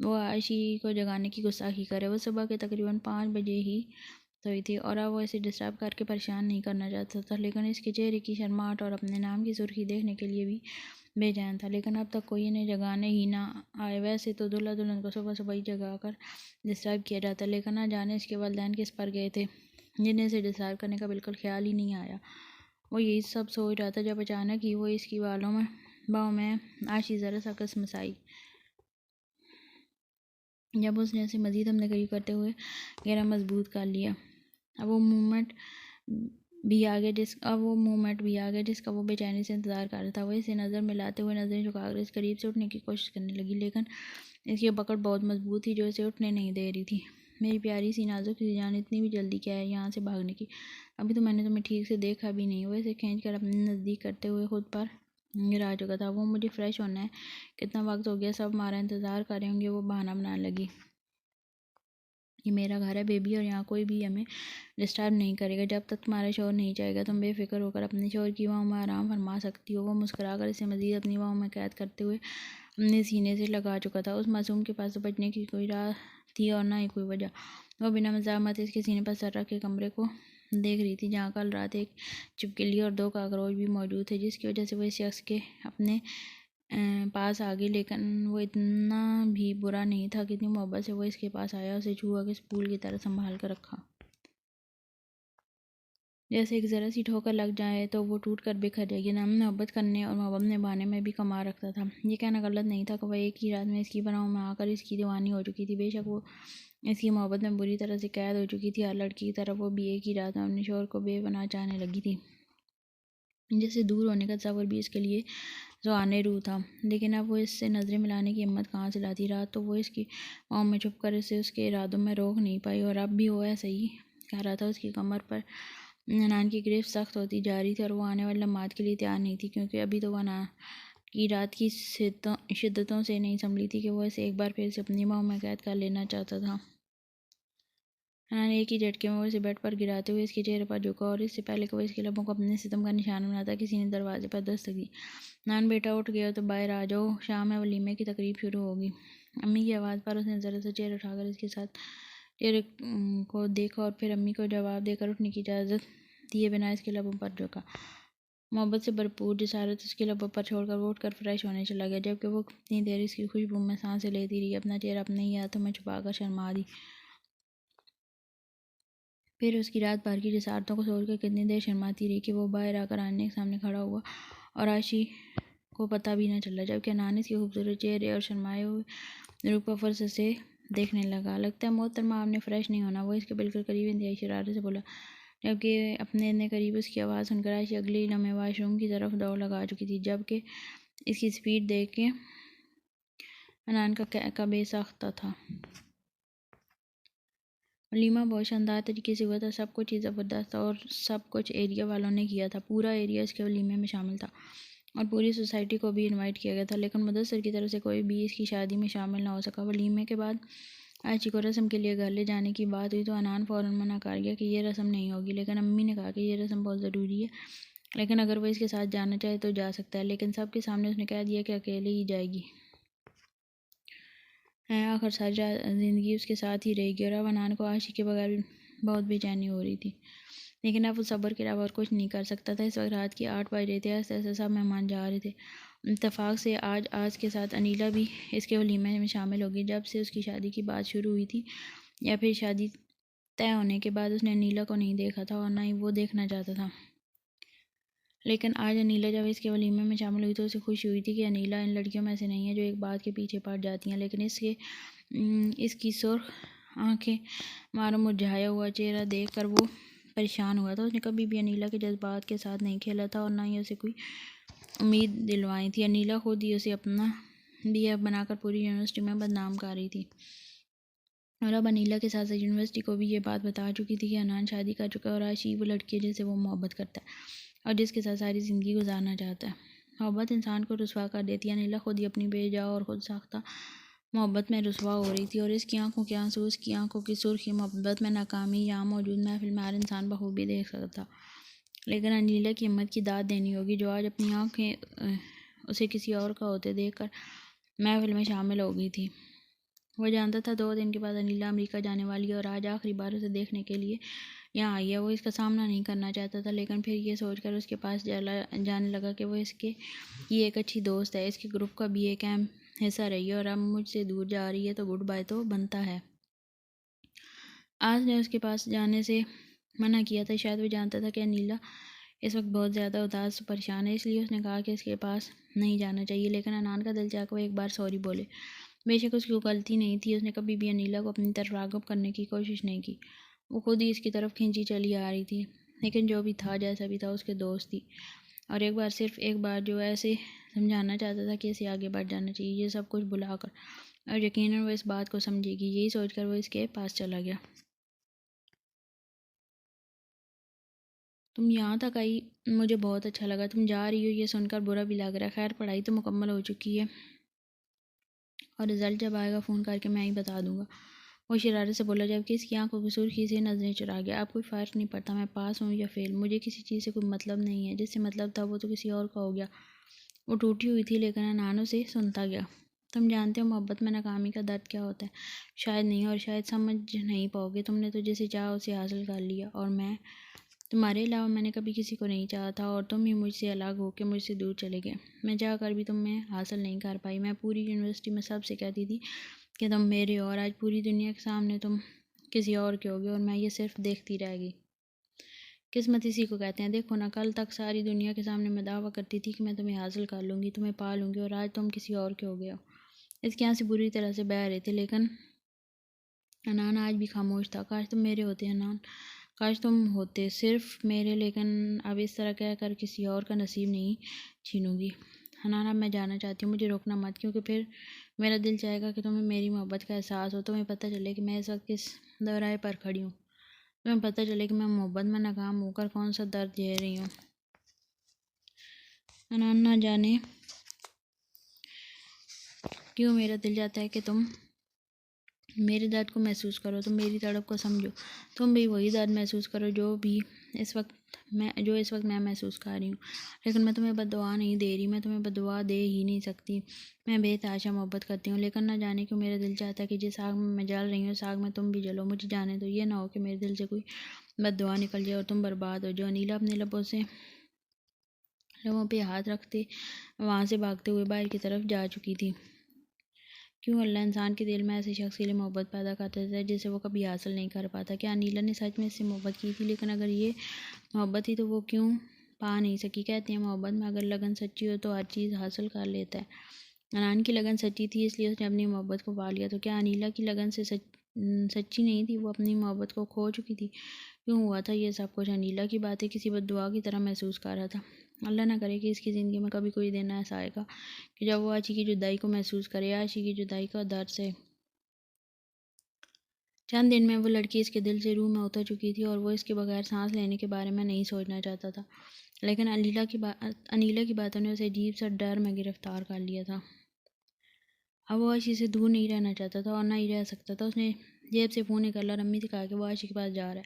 वो आयशी को जगाने की गुस्ताखी करे। वो सुबह के तकरीबन 5 बजे ही सोई थी, और अब वो इसे डिस्टर्ब करके परेशान नहीं करना चाहता था, लेकिन इसके चेहरे की शर्माहट और अपने नाम की सुर्खी देखने के लिए भी बेचैन था। लेकिन अब तक कोई इन्हें जगाने ही ना आए। वैसे तो दूल्हा दुल्हन को सुबह सुबह ही जगा कर डिस्टर्ब किया जाता, लेकिन ना जाने इसके वालिदैन किस पर गए थे जिन्हें इसे डिस्टर्ब करने का बिल्कुल ख्याल ही नहीं आया। वो यही सब सोच रहा था जब अचानक ही वो इसकी बाहों में आशी ज़रा सा कसमस आई। जब उसने उसे मज़ीद अपने करीब करते हुए गहरा मजबूत कर लिया, अब वो मूवमेंट भी आ गया जिसका वो बेचैनी से इंतज़ार कर रहा था। वो इसे नज़र मिलाते हुए नज़रें झुकाकर इस करीब से उठने की कोशिश करने लगी, लेकिन इसकी पकड़ बहुत मजबूत थी जो इसे उठने नहीं दे रही थी। मेरी प्यारी सी नाजुक सी जान, इतनी भी जल्दी क्या है यहाँ से भागने की? अभी तो मैंने तुम्हें ठीक से देखा भी नहीं। वो इसे खींच कर अपने नज़दीक करते हुए खुद पर गिरा चुका था। वो मुझे फ्रेश होना है, कितना वक्त हो गया, सब हमारा इंतज़ार कर रहे होंगे। वो बहाना बनाने लगी, ये मेरा घर है बेबी, और यहाँ कोई भी हमें डिस्टर्ब नहीं करेगा। जब तक तुम्हारा शोर नहीं जाएगा तुम बेफिक्र होकर अपने शोर की बाहों में आराम फरमा सकती हो। वो मुस्कुराकर इसे मज़ीद अपनी बाहों में कैद करते हुए अपने सीने से लगा चुका था। उस मासूम के पास तो बचने की कोई राह थी और ना ही कोई वजह। वो बिना मज़ाहमत इसके सीने पर सर रख के कमरे को देख रही थी, जहाँ कल रात एक छिपकली और 2 काकरोच भी मौजूद थे, जिसकी वजह से वो इस शख्स के अपने पास आ गई। लेकिन वो इतना भी बुरा नहीं था, कितनी मोहब्बत से वो इसके पास आया, उसे छुआ के स्पूल की तरह संभाल कर रखा, जैसे एक ज़रा सी ठोकर लग जाए तो वो टूट कर बिखर जाएगी। नाम मोहब्बत करने और मोहब्बत निभाने में भी कमाल रखता था। ये कहना गलत नहीं था कि वह एक ही रात में इसकी बनाओं में आकर इसकी दीवानी हो चुकी थी। बेशक वो इसकी मोहब्बत में बुरी तरह से कैद हो चुकी थी, हर लड़की की तरह वो भी एक ही रात में अपने शोहर को बेपनाह चाहने लगी थी, जिससे दूर होने का तस्वर भी इसके लिए सुहाने रूह था। लेकिन अब वो इससे नज़रें मिलाने की हिम्मत कहाँ से लाती। रात तो वो इसकी पाँव में छुप कर इसे उसके इरादों में रोक नहीं पाई, और अब भी वो ऐसा ही कह रहा था। उसकी कमर पर नान की गिरफ्त सख्त होती जा रही थी और वो आने वाले लम्हात के लिए तैयार नहीं थी, क्योंकि अभी तो वह नान की रात की शिद्दतों से नहीं संभली थी कि वो इसे एक बार फिर से अपनी बाहों में कैद कर लेना चाहता था। नान एक ही झटके में वो इसे बेड पर गिराते हुए इसके चेहरे पर झुका, और इससे पहले कि वो इसके लबों को अपने सितम का निशान बनाता, किसी ने दरवाजे पर दस्तक दी। नान बेटा उठ गया तो बाहर आ जाओ, शाम में वलीमे की तकरीब शुरू होगी। अम्मी की आवाज़ पर उसने ज़रा सा चेहरा उठाकर इसके साथ चेहरे को देखा और फिर अम्मी को जवाब देकर उठने की इजाज़त दिए बिना इसके लबों पर झुका। मोहब्बत से भरपूर जसारत उसके लबों पर छोड़कर वो उठकर फ्रेश होने चला गया, जबकि वो कितनी देर इसकी खुशबू में सांसें लेती रही, अपना चेहरा अपने ही हाथों में छुपाकर शर्मा दी। फिर उसकी रात भर की जसारतों को छोड़कर कितनी देर शर्माती रही कि वो बाहर आकर आने के सामने खड़ा हुआ और आशी को पता भी न चला, जबकि अनानिस के खूबसूरत चेहरे और शर्माए हुए रूप पर फर्श से देखने लगा। लगता है मोहतरमा आपने फ्रेश नहीं होना, वो इसके बिल्कुल करीब इंतहाई शरारत से बोला, जबकि अपने इतने करीब उसकी आवाज़ सुनकर आशी अगली लम्हे वाशरूम की तरफ दौड़ लगा चुकी थी, जबकि इसकी स्पीड देख के अनान का बेसाख्ता था। वलीमा बहुत शानदार तरीके से हुआ था, सब कुछ ही ज़बरदस्त था और सब कुछ एरिया वालों ने किया था। पूरा एरिया इसके वलीमे में शामिल था और पूरी सोसाइटी को भी इनवाइट किया गया था, लेकिन मुदस्सर की तरफ से कोई भी इसकी शादी में शामिल ना हो सका। वलीमे के बाद आयशी को रस्म के लिए घर ले जाने की बात हुई तो अनान फ़ौरन मना कर गया कि ये रस्म नहीं होगी, लेकिन अम्मी ने कहा कि ये रस्म बहुत ज़रूरी है, लेकिन अगर वो इसके साथ जाना चाहे तो जा सकता है। लेकिन सबके सामने उसने कह दिया कि अकेले ही जाएगी, आखिर सारी ज़िंदगी उसके साथ ही रहेगी। और अब अनान को आशी के बगैर भी बहुत बेचैनी हो रही थी, लेकिन अब वो सब्र के अलावा और कुछ नहीं कर सकता था। इस वक्त रात की 8 बज रहे थे, ऐसे ऐसे सब मेहमान जा रहे थे। इत्तेफाक से आज के साथ अनीला भी इसके वलीमे में शामिल होगी। जब से उसकी शादी की बात शुरू हुई थी या फिर शादी तय होने के बाद उसने अनीला को नहीं देखा था और ना ही वो देखना चाहता था, लेकिन आज अनीला जब इसके वलीमे में शामिल हुई तो उसे खुशी हुई थी कि अनीला इन लड़कियों में से नहीं है जो एक बात के पीछे पड़ जाती हैं। लेकिन इसकी सुर्ख आंखें, मारो मुरझाया हुआ चेहरा देखकर वो परेशान हुआ था। उसने कभी भी अनीला के जज्बात के साथ नहीं खेला था और ना ही उसे कोई उम्मीद दिलवाई थी। अनीला खुद ही उसे अपना BF बनाकर पूरी यूनिवर्सिटी में बदनाम कर रही थी, और अब अनीला के साथ साथ यूनिवर्सिटी को भी ये बात बता चुकी थी कि अनान शादी कर चुका है और आशी वो लड़की है जिससे वो मोहब्बत करता है और जिसके साथ सारी ज़िंदगी गुजारना चाहता है। मोहब्बत इंसान को रुसवा कर देती है। अनीला खुद ही अपनी बेजा और खुद साख्ता मोहब्बत में रुसवा हो रही थी, और इसकी आंखों के आंसू, उसकी आंखों की सुर्खी मोहब्बत में नाकामी यहाँ मौजूद महफिल में हर इंसान बखूबी देख सकता। लेकिन अनीला की हिम्मत की दाद देनी होगी, जो आज अपनी आंखें उसे किसी और का होते देखकर महफिल में शामिल हो गई थी। वह जानता था 2 दिन के बाद अनीला अमेरिका जाने वाली है और आज आखिरी बार उसे देखने के लिए यहाँ आई है। वो इसका सामना नहीं करना चाहता था, लेकिन फिर ये सोचकर उसके पास जाने लगा कि वो इसके ये एक अच्छी दोस्त है, इसके ग्रुप का भी एक अहम हिस्सा रही है और अब मुझसे दूर जा रही है तो गुड बाय तो बनता है। आज ने उसके पास जाने से मना किया था। शायद वो जानता था कि अनीला इस वक्त बहुत ज़्यादा उदास परेशान है, इसलिए उसने कहा कि इसके पास नहीं जाना चाहिए। लेकिन अनान का दिल चाह वो एक बार सॉरी बोले। बेशक उसकी गलती नहीं थी, उसने कभी भी अनीला को अपनी तरफ राग़िब करने की कोशिश नहीं की, वो खुद ही इसकी तरफ खींची चली आ रही थी। लेकिन जो भी था, जैसा भी था, उसके दोस्त थी, और एक बार, सिर्फ एक बार, जो ऐसे समझाना चाहता था कि इसे आगे बढ़ जाना चाहिए, ये सब कुछ भुलाकर, और यकीनन वो इस बात को समझेगी। यही सोचकर वो इसके पास चला गया। तुम यहाँ तक आई, मुझे बहुत अच्छा लगा। तुम जा रही हो ये सुनकर बुरा भी लग रहा है। खैर, पढ़ाई तो मुकम्मल हो चुकी है और रिज़ल्ट जब आएगा फ़ोन करके मैं ही बता दूंगा, वो शरारत से बोला, जबकि इसकी आंखों की सुर्खी से नजरें चुरा गया। अब कोई फ़र्क नहीं पड़ता मैं पास हूँ या फेल, मुझे किसी चीज़ से कोई मतलब नहीं है। जिससे मतलब था वो तो किसी और का हो गया। वो टूटी हुई थी, लेकिन अनानो से सुनता गया। तुम जानते हो मोहब्बत में नाकामी का दर्द क्या होता है? शायद नहीं, और शायद समझ नहीं पाओगे। तुमने तो जिसे चाहा उसे हासिल कर लिया, और मैं, तुम्हारे अलावा मैंने कभी किसी को नहीं चाहा था, और तुम ही मुझसे अलग होकर मुझसे दूर चले गए। मैं चाह कर भी तुम्हें हासिल नहीं कर पाई। मैं पूरी यूनिवर्सिटी में सबसे कहती थी कि तुम मेरे हो, और आज पूरी दुनिया के सामने तुम किसी और के होगे, और मैं ये सिर्फ देखती रह गई। किस्मत इसी को कहते हैं। देखो ना, कल तक सारी दुनिया के सामने मैं दावा करती थी कि मैं तुम्हें हासिल कर लूँगी, तुम्हें पा लूँगी, और आज तुम किसी और के हो गए हो। इसके यहाँ से बुरी तरह से बह रहे थे, लेकिन अनान आज भी खामोश था। काश तुम मेरे होते अनान, काश तुम होते सिर्फ मेरे, लेकिन अब इस तरह कह कर किसी और का नसीब नहीं छीनूंगी। हनान, अब मैं जाना चाहती हूँ, मुझे रोकना मत, क्योंकि फिर मेरा दिल चाहेगा कि तुम्हें मेरी मोहब्बत का एहसास हो, तुम्हें पता चले कि मैं इस वक्त किस दौराहे पर खड़ी हूँ, तुम्हें पता चले कि मैं मोहब्बत में नाकाम होकर कौन सा दर्द झेल रही हूँ। अनान, ना जाने क्यों मेरा दिल चाहता है कि तुम मेरे दर्द को महसूस करो, तुम मेरी तड़प को समझो, तुम भी वही दर्द महसूस करो इस वक्त जो इस वक्त मैं महसूस कर रही हूँ। लेकिन मैं तुम्हें बद्दुआ नहीं दे रही, मैं तुम्हें बद्दुआ दे ही नहीं सकती। मैं बेतहाशा मोहब्बत करती हूँ, लेकिन ना जाने क्यों मेरा दिल चाहता है कि जिस आग में मैं जल रही हूँ, उस आग में तुम भी जलो। मुझे जाने दो, ये ना हो कि मेरे दिल से कोई बद्दुआ निकल जाए और तुम बर्बाद हो जाओ। अनीला अपने लबों पे हाथ रखते वहाँ से भागते हुए बाहर की तरफ जा चुकी थी। क्यों अल्लाह इंसान के दिल में ऐसे शख्स के लिए मोहब्बत पैदा कर देता है जिसे वो कभी हासिल नहीं कर पाता? क्या अनीला ने सच में इससे मोहब्बत की थी? लेकिन अगर ये मोहब्बत थी तो वो क्यों पा नहीं सकी? कहते हैं मोहब्बत में अगर लगन सच्ची हो तो हर चीज़ हासिल कर लेता है। अनान की लगन सच्ची थी, इसलिए उसने अपनी मोहब्बत को पा लिया। तो क्या अनीला की लगन सच्ची नहीं थी? वो अपनी मोहब्बत को खो चुकी थी। क्यों हुआ था ये सब कुछ? अनीला की बातें किसी बद्दुआ की तरह महसूस कर रहा था। अल्लाह ना करे कि इसकी ज़िंदगी में कभी कोई दिन ऐसा आएगा कि जब वो आशी की जुदाई को महसूस करे, आशी की जुदाई का दर्द से। चंद दिन में वो लड़की इसके दिल से रूह में उतर चुकी थी, और वो इसके बगैर सांस लेने के बारे में नहीं सोचना चाहता था। लेकिन अनीला की बातों ने उसे अजीब सा डर में गिरफ्तार कर लिया था। अब वो आशी से दूर नहीं रहना चाहता था, और ना ही रह सकता था। उसने जेब से फ़ोन निकाला और अम्मी से कहा कि वो आशी के पास जा रहा है।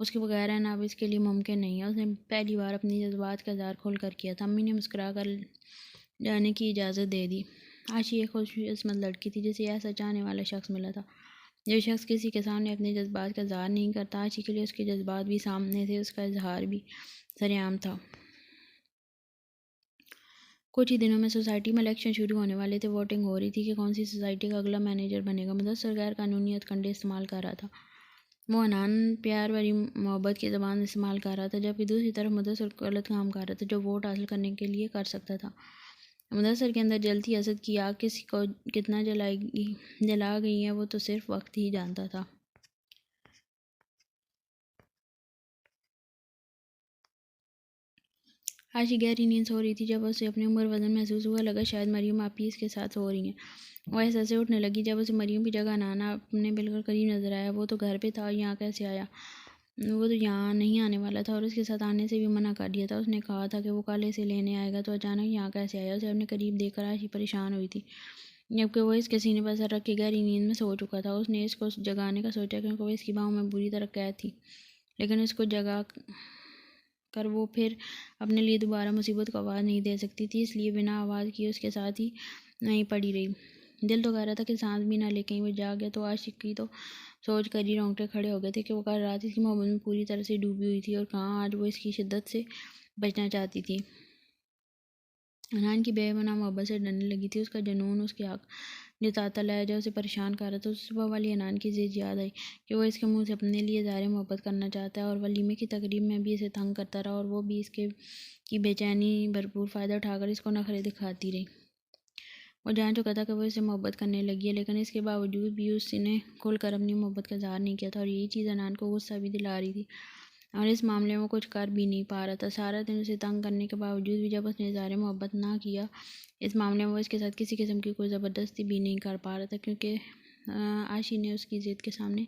उसके बगैर रहना अब इसके लिए मुमकिन नहीं है। उसने पहली बार अपनी जज्बात का इज़हार खोल कर किया था। अम्मी ने मुस्कुरा कर जाने की इजाज़त दे दी। आशी एक खुशकिस्मत लड़की थी जिसे ऐसा चाहने वाला शख्स मिला था। जो शख्स किसी के सामने अपने जज्बात का इज़हार नहीं करता, आशी के लिए उसके जज्बात भी सामने थे, उसका इज़हार भी सरेआम था। कुछ ही दिनों में सोसाइटी में इलेक्शन शुरू होने वाले थे। वोटिंग हो रही थी कि कौन सी सोसाइटी का अगला मैनेजर बनेगा। मुदस्सिर गैर कानूनी हथकंडे इस्तेमाल कर रहा था। वो अनान प्यार भरी मोहब्बत की ज़बान इस्तेमाल कर रहा था, जबकि दूसरी तरफ मुदस्सिर गलत काम कर रहा था जो वोट हासिल करने के लिए कर सकता था। मुदस्सिर के अंदर जलती हसद की आग किसी को कितना जला गई है वो तो सिर्फ वक्त ही जानता था। आशी गहरी नींद सो रही थी जब उसे अपनी उम्र वजन महसूस हुआ। लगा शायद मरियम आपी इसके साथ सो रही हैं। वो ऐसे उठने लगी जब उसे मरियम की जगह नाना अपने बिल्कुल करीब नजर आया। वो तो घर पे था, यहाँ कैसे आया? वो तो यहाँ नहीं आने वाला था, और उसके साथ आने से भी मना कर दिया था। उसने कहा था कि वो कल इसे लेने आएगा, तो अचानक यहाँ कैसे आया? उसे अपने करीब देखकर आशी परेशान हुई थी, जबकि वो इसके सीने पर सर रख के गहरी नींद में सो चुका था। उसने इसको जगाने का सोचा क्योंकि वो इसकी बाहों में बुरी तरह कैद थी, लेकिन इसको जगा कर वो फिर अपने लिए दोबारा मुसीबत को आवाज़ नहीं दे सकती थी, इसलिए बिना आवाज़ किए उसके साथ ही नहीं पड़ी रही। दिल तो कह रहा था कि सांस भी ना ले कहीं वो जाग गया तो। आशिक की तो सोच कर ही रोंगटे खड़े हो गए थे कि वो कल रात इसकी मोहब्बत में पूरी तरह से डूबी हुई थी, और कहाँ आज वो इसकी शिद्दत से बचना चाहती थी। अनान की बेपनाह मोहब्बत से डरने लगी थी। उसका जुनून, उसकी आँख जताता लहजा उसे परेशान कर रहा था। उसे सुबह वाली अनान की जिद याद आई कि वो इसके मुंह से अपने लिए ज़ाहिर मोहब्बत करना चाहता है, और वलीमे की तकरीब में भी इसे तंग करता रहा, और वो भी इसके की बेचैनी भरपूर फ़ायदा उठाकर इसको नखरे दिखाती रही। वो जान चुका था कि वो इससे मोहब्बत करने लगी है, लेकिन इसके बावजूद भी उसने खुलकर अपनी मोहब्बत का इज़हार नहीं किया था, और यही चीज़ अनान को गुस्सा भी दिला रही थी, और इस मामले में कुछ कर भी नहीं पा रहा था। सारा दिन उसे तंग करने के बावजूद भी जब उसने इज़हार मोहब्बत ना किया इस मामले में, वो इसके साथ किसी किस्म की कोई ज़बरदस्ती भी नहीं कर पा रहा था, क्योंकि आशी ने उसकी ज़िद के सामने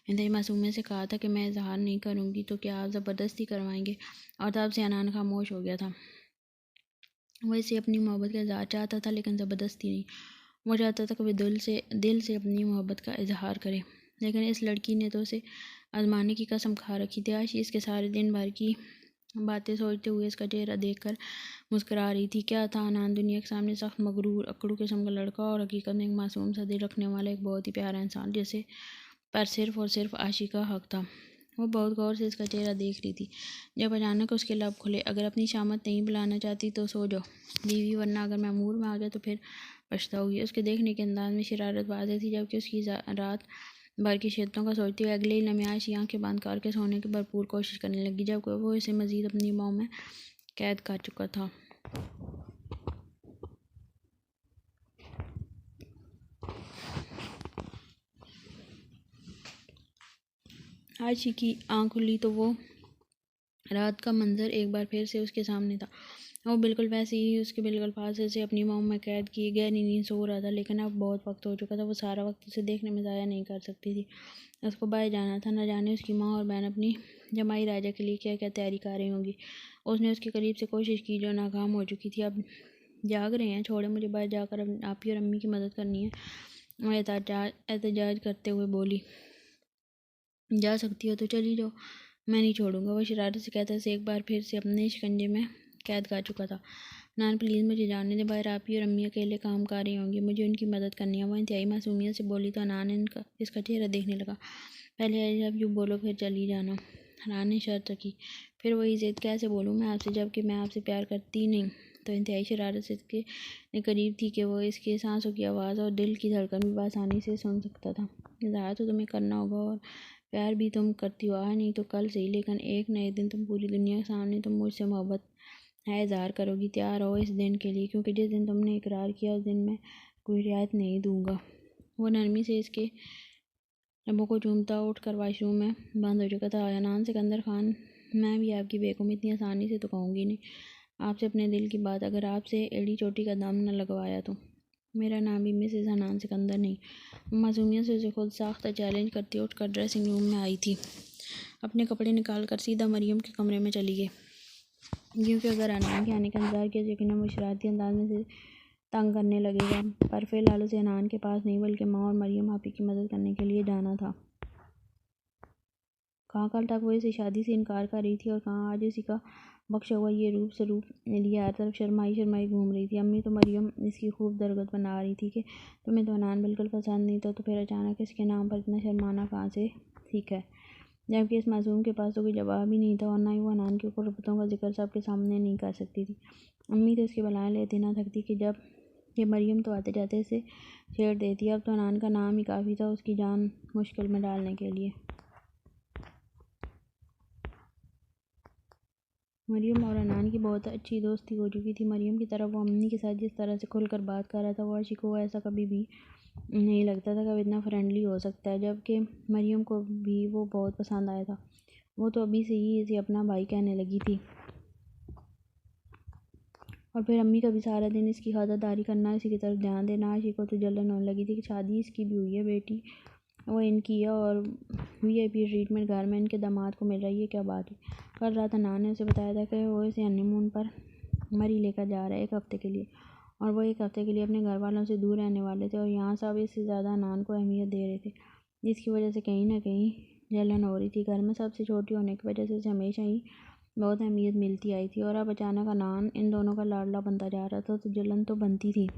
इंतहाई मासूमियत से कहा था कि मैं इज़हार नहीं करूँगी तो क्या आप ज़बरदस्ती करवाएंगे, और तब से अनान खामोश हो गया था। वो इसे अपनी मोहब्बत का इज़हार चाहता था, लेकिन ज़बरदस्ती नहीं। वो चाहता था कि वह दिल से अपनी मोहब्बत का इजहार करे, लेकिन इस लड़की ने तो उसे आजमाने की कसम खा रखी थी। आशी इसके सारे दिन भर की बातें सोचते हुए इसका चेहरा देखकर मुस्कुरा रही थी। क्या था अनान? दुनिया के सामने सख्त, मगरूर, अकड़ू किस्म का लड़का और हकीकत में एक मासूम सा दिल रखने वाला एक बहुत ही प्यारा इंसान, जैसे पर सिर्फ और सिर्फ आशी का हक था। वो बहुत गौर से इसका चेहरा देख रही थी जब अचानक उसके लब खुले। अगर अपनी शामत नहीं बुलाना चाहती तो सो जाओ बीवी, वरना अगर महमूद में आ गया तो फिर पछताओगी। उसके देखने के अंदाज में शरारत वाज़ेह थी, जबकि उसकी रात भर की शिद्दतों का सोचते हुए अगले ही लम्हे आशी आंखें बंद करके सोने की भरपूर कोशिश करने लगी, जबकि वो इसे मजीद अपनी बाहों में कैद कर चुका था। आशी की आंख खुली तो वो रात का मंजर एक बार फिर से उसके सामने था। वो बिल्कुल वैसे ही उसके बिल्कुल पास से अपनी बाहों में कैद किए गहरी नींद सो रहा था, लेकिन अब बहुत वक्त हो चुका था। वो सारा वक्त उसे देखने में ज़ाया नहीं कर सकती थी। उसको बाहर जाना था। न जाने उसकी माँ और बहन अपनी जमाई राजा के लिए क्या क्या तैयारी कर रही होंगी। उसने उसके करीब से कोशिश की जो नाकाम हो चुकी थी। अब जाग रहे हैं, छोड़े मुझे, बाहर जाकर आप ही और अम्मी की मदद करनी है। और एहतजाज करते हुए बोली, जा सकती हो तो चली जाओ, मैं नहीं छोड़ूंगा। वह शरारत से कहता से एक बार फिर से अपने शिकंजे में कैद कर चुका था। नान प्लीज़ मुझे जाने दे, बाहर आप ही और अम्मी अकेले काम कर रही होंगी, मुझे उनकी मदद करनी है। वो इंतहाई मासूमियत से बोली तो नान इसका चेहरा देखने लगा। पहले जब यूँ बोलो फिर चली जाना। नान ने शर्त रखी। फिर वही ज़िद, कैसे बोलूँ मैं आपसे जबकि मैं आपसे प्यार करती नहीं। तो इंतहाई शरारत से इसके करीब थी कि वो इसके सांसों की आवाज़ और दिल की धड़कन भी आसानी से सुन सकता था। इज़हार तो तुम्हें करना होगा और प्यार भी तुम करती हो, आज नहीं तो कल सही, लेकिन एक नए दिन तुम पूरी दुनिया के सामने तुम मुझसे मोहब्बत है इज़हार करोगी। तैयार रहो इस दिन के लिए, क्योंकि जिस दिन तुमने इकरार किया उस दिन मैं कोई रियायत नहीं दूंगा। वो नरमी से इसके लबों को चूमता उठकर वॉशरूम में बंद हो चुका था। अनान सिकंदर खान, मैं भी आपकी बेगम इतनी आसानी से तो कहूँगी नहीं आपसे अपने दिल की बात, अगर आपसे एड़ी चोटी का दाम न लगवाया तो। मेरा नाम भी मिसेस अनान सिकंदर नहीं। मासूमियत से उसे खुद साख्ता चैलेंज करती उठकर ड्रेसिंग रूम में आई थी। अपने कपड़े निकाल कर सीधा मरियम के कमरे में चली गई, क्योंकि अगर अनान के आने का इंतजार किया यकीनन वो शरारती अंदाज में से तंग करने लगेगा। पर फिलहाल उसे अनान के पास नहीं बल्कि माँ और मरियम आपी की मदद करने के लिए जाना था। कहाँ कल तक वो इसे शादी से इनकार कर रही थी और कहाँ आज उसी का बख्शा हुआ ये रूप स्वरूप लिए हर तरफ शर्माई शर्माई घूम रही थी। अम्मी तो मरियम इसकी खूब दरगत बना रही थी कि तुम्हें तो अनान बिल्कुल पसंद नहीं था, तो फिर अचानक इसके नाम पर इतना शर्माना कहाँ से सीखा है, जबकि इस मासूम के पास तो कोई जवाब ही नहीं था और ना ही वो अनान की कुर्बतों का जिक्र सबके सामने नहीं कर सकती थी। अम्मी तो इसकी बलाएँ लेती ना थकती कि जब ये मरियम तो आते जाते इसे छेड़ देती। अब तो अनान का नाम ही काफ़ी था उसकी जान मुश्किल में डालने के लिए। मरियम और अनान की बहुत अच्छी दोस्ती हो चुकी थी। मरियम की तरफ वो अम्मी के साथ जिस तरह से खुलकर बात कर रहा था, वो आशी को ऐसा कभी भी नहीं लगता था कि इतना फ्रेंडली हो सकता है, जबकि मरियम को भी वो बहुत पसंद आया था। वो तो अभी से ही इसे अपना भाई कहने लगी थी। और फिर अम्मी का भी सारा दिन इसकी खातिरदारी करना, इसी की तरफ ध्यान देना। आशी को तो जलन होने लगी थी कि शादी इसकी भी हुई है, बेटी वो इनकी है और वीआईपी ट्रीटमेंट घर में इनके दामाद को मिल रही है, क्या बात है। कल रात अनान ने उसे बताया था कि वो इसे हनीमून पर मरी लेकर जा रहा है 1 हफ्ते के लिए, और वो 1 हफ्ते के लिए अपने घर वालों से दूर रहने वाले थे और यहाँ सब इससे ज़्यादा अनान को अहमियत दे रहे थे, जिसकी वजह से कहीं ना कहीं जलन हो रही थी। घर में सबसे छोटी होने की वजह से उसे हमेशा ही बहुत अहमियत मिलती आई थी और अब अचानक अनान इन दोनों का लाडला बनता जा रहा था, तो जलन तो बनती थी।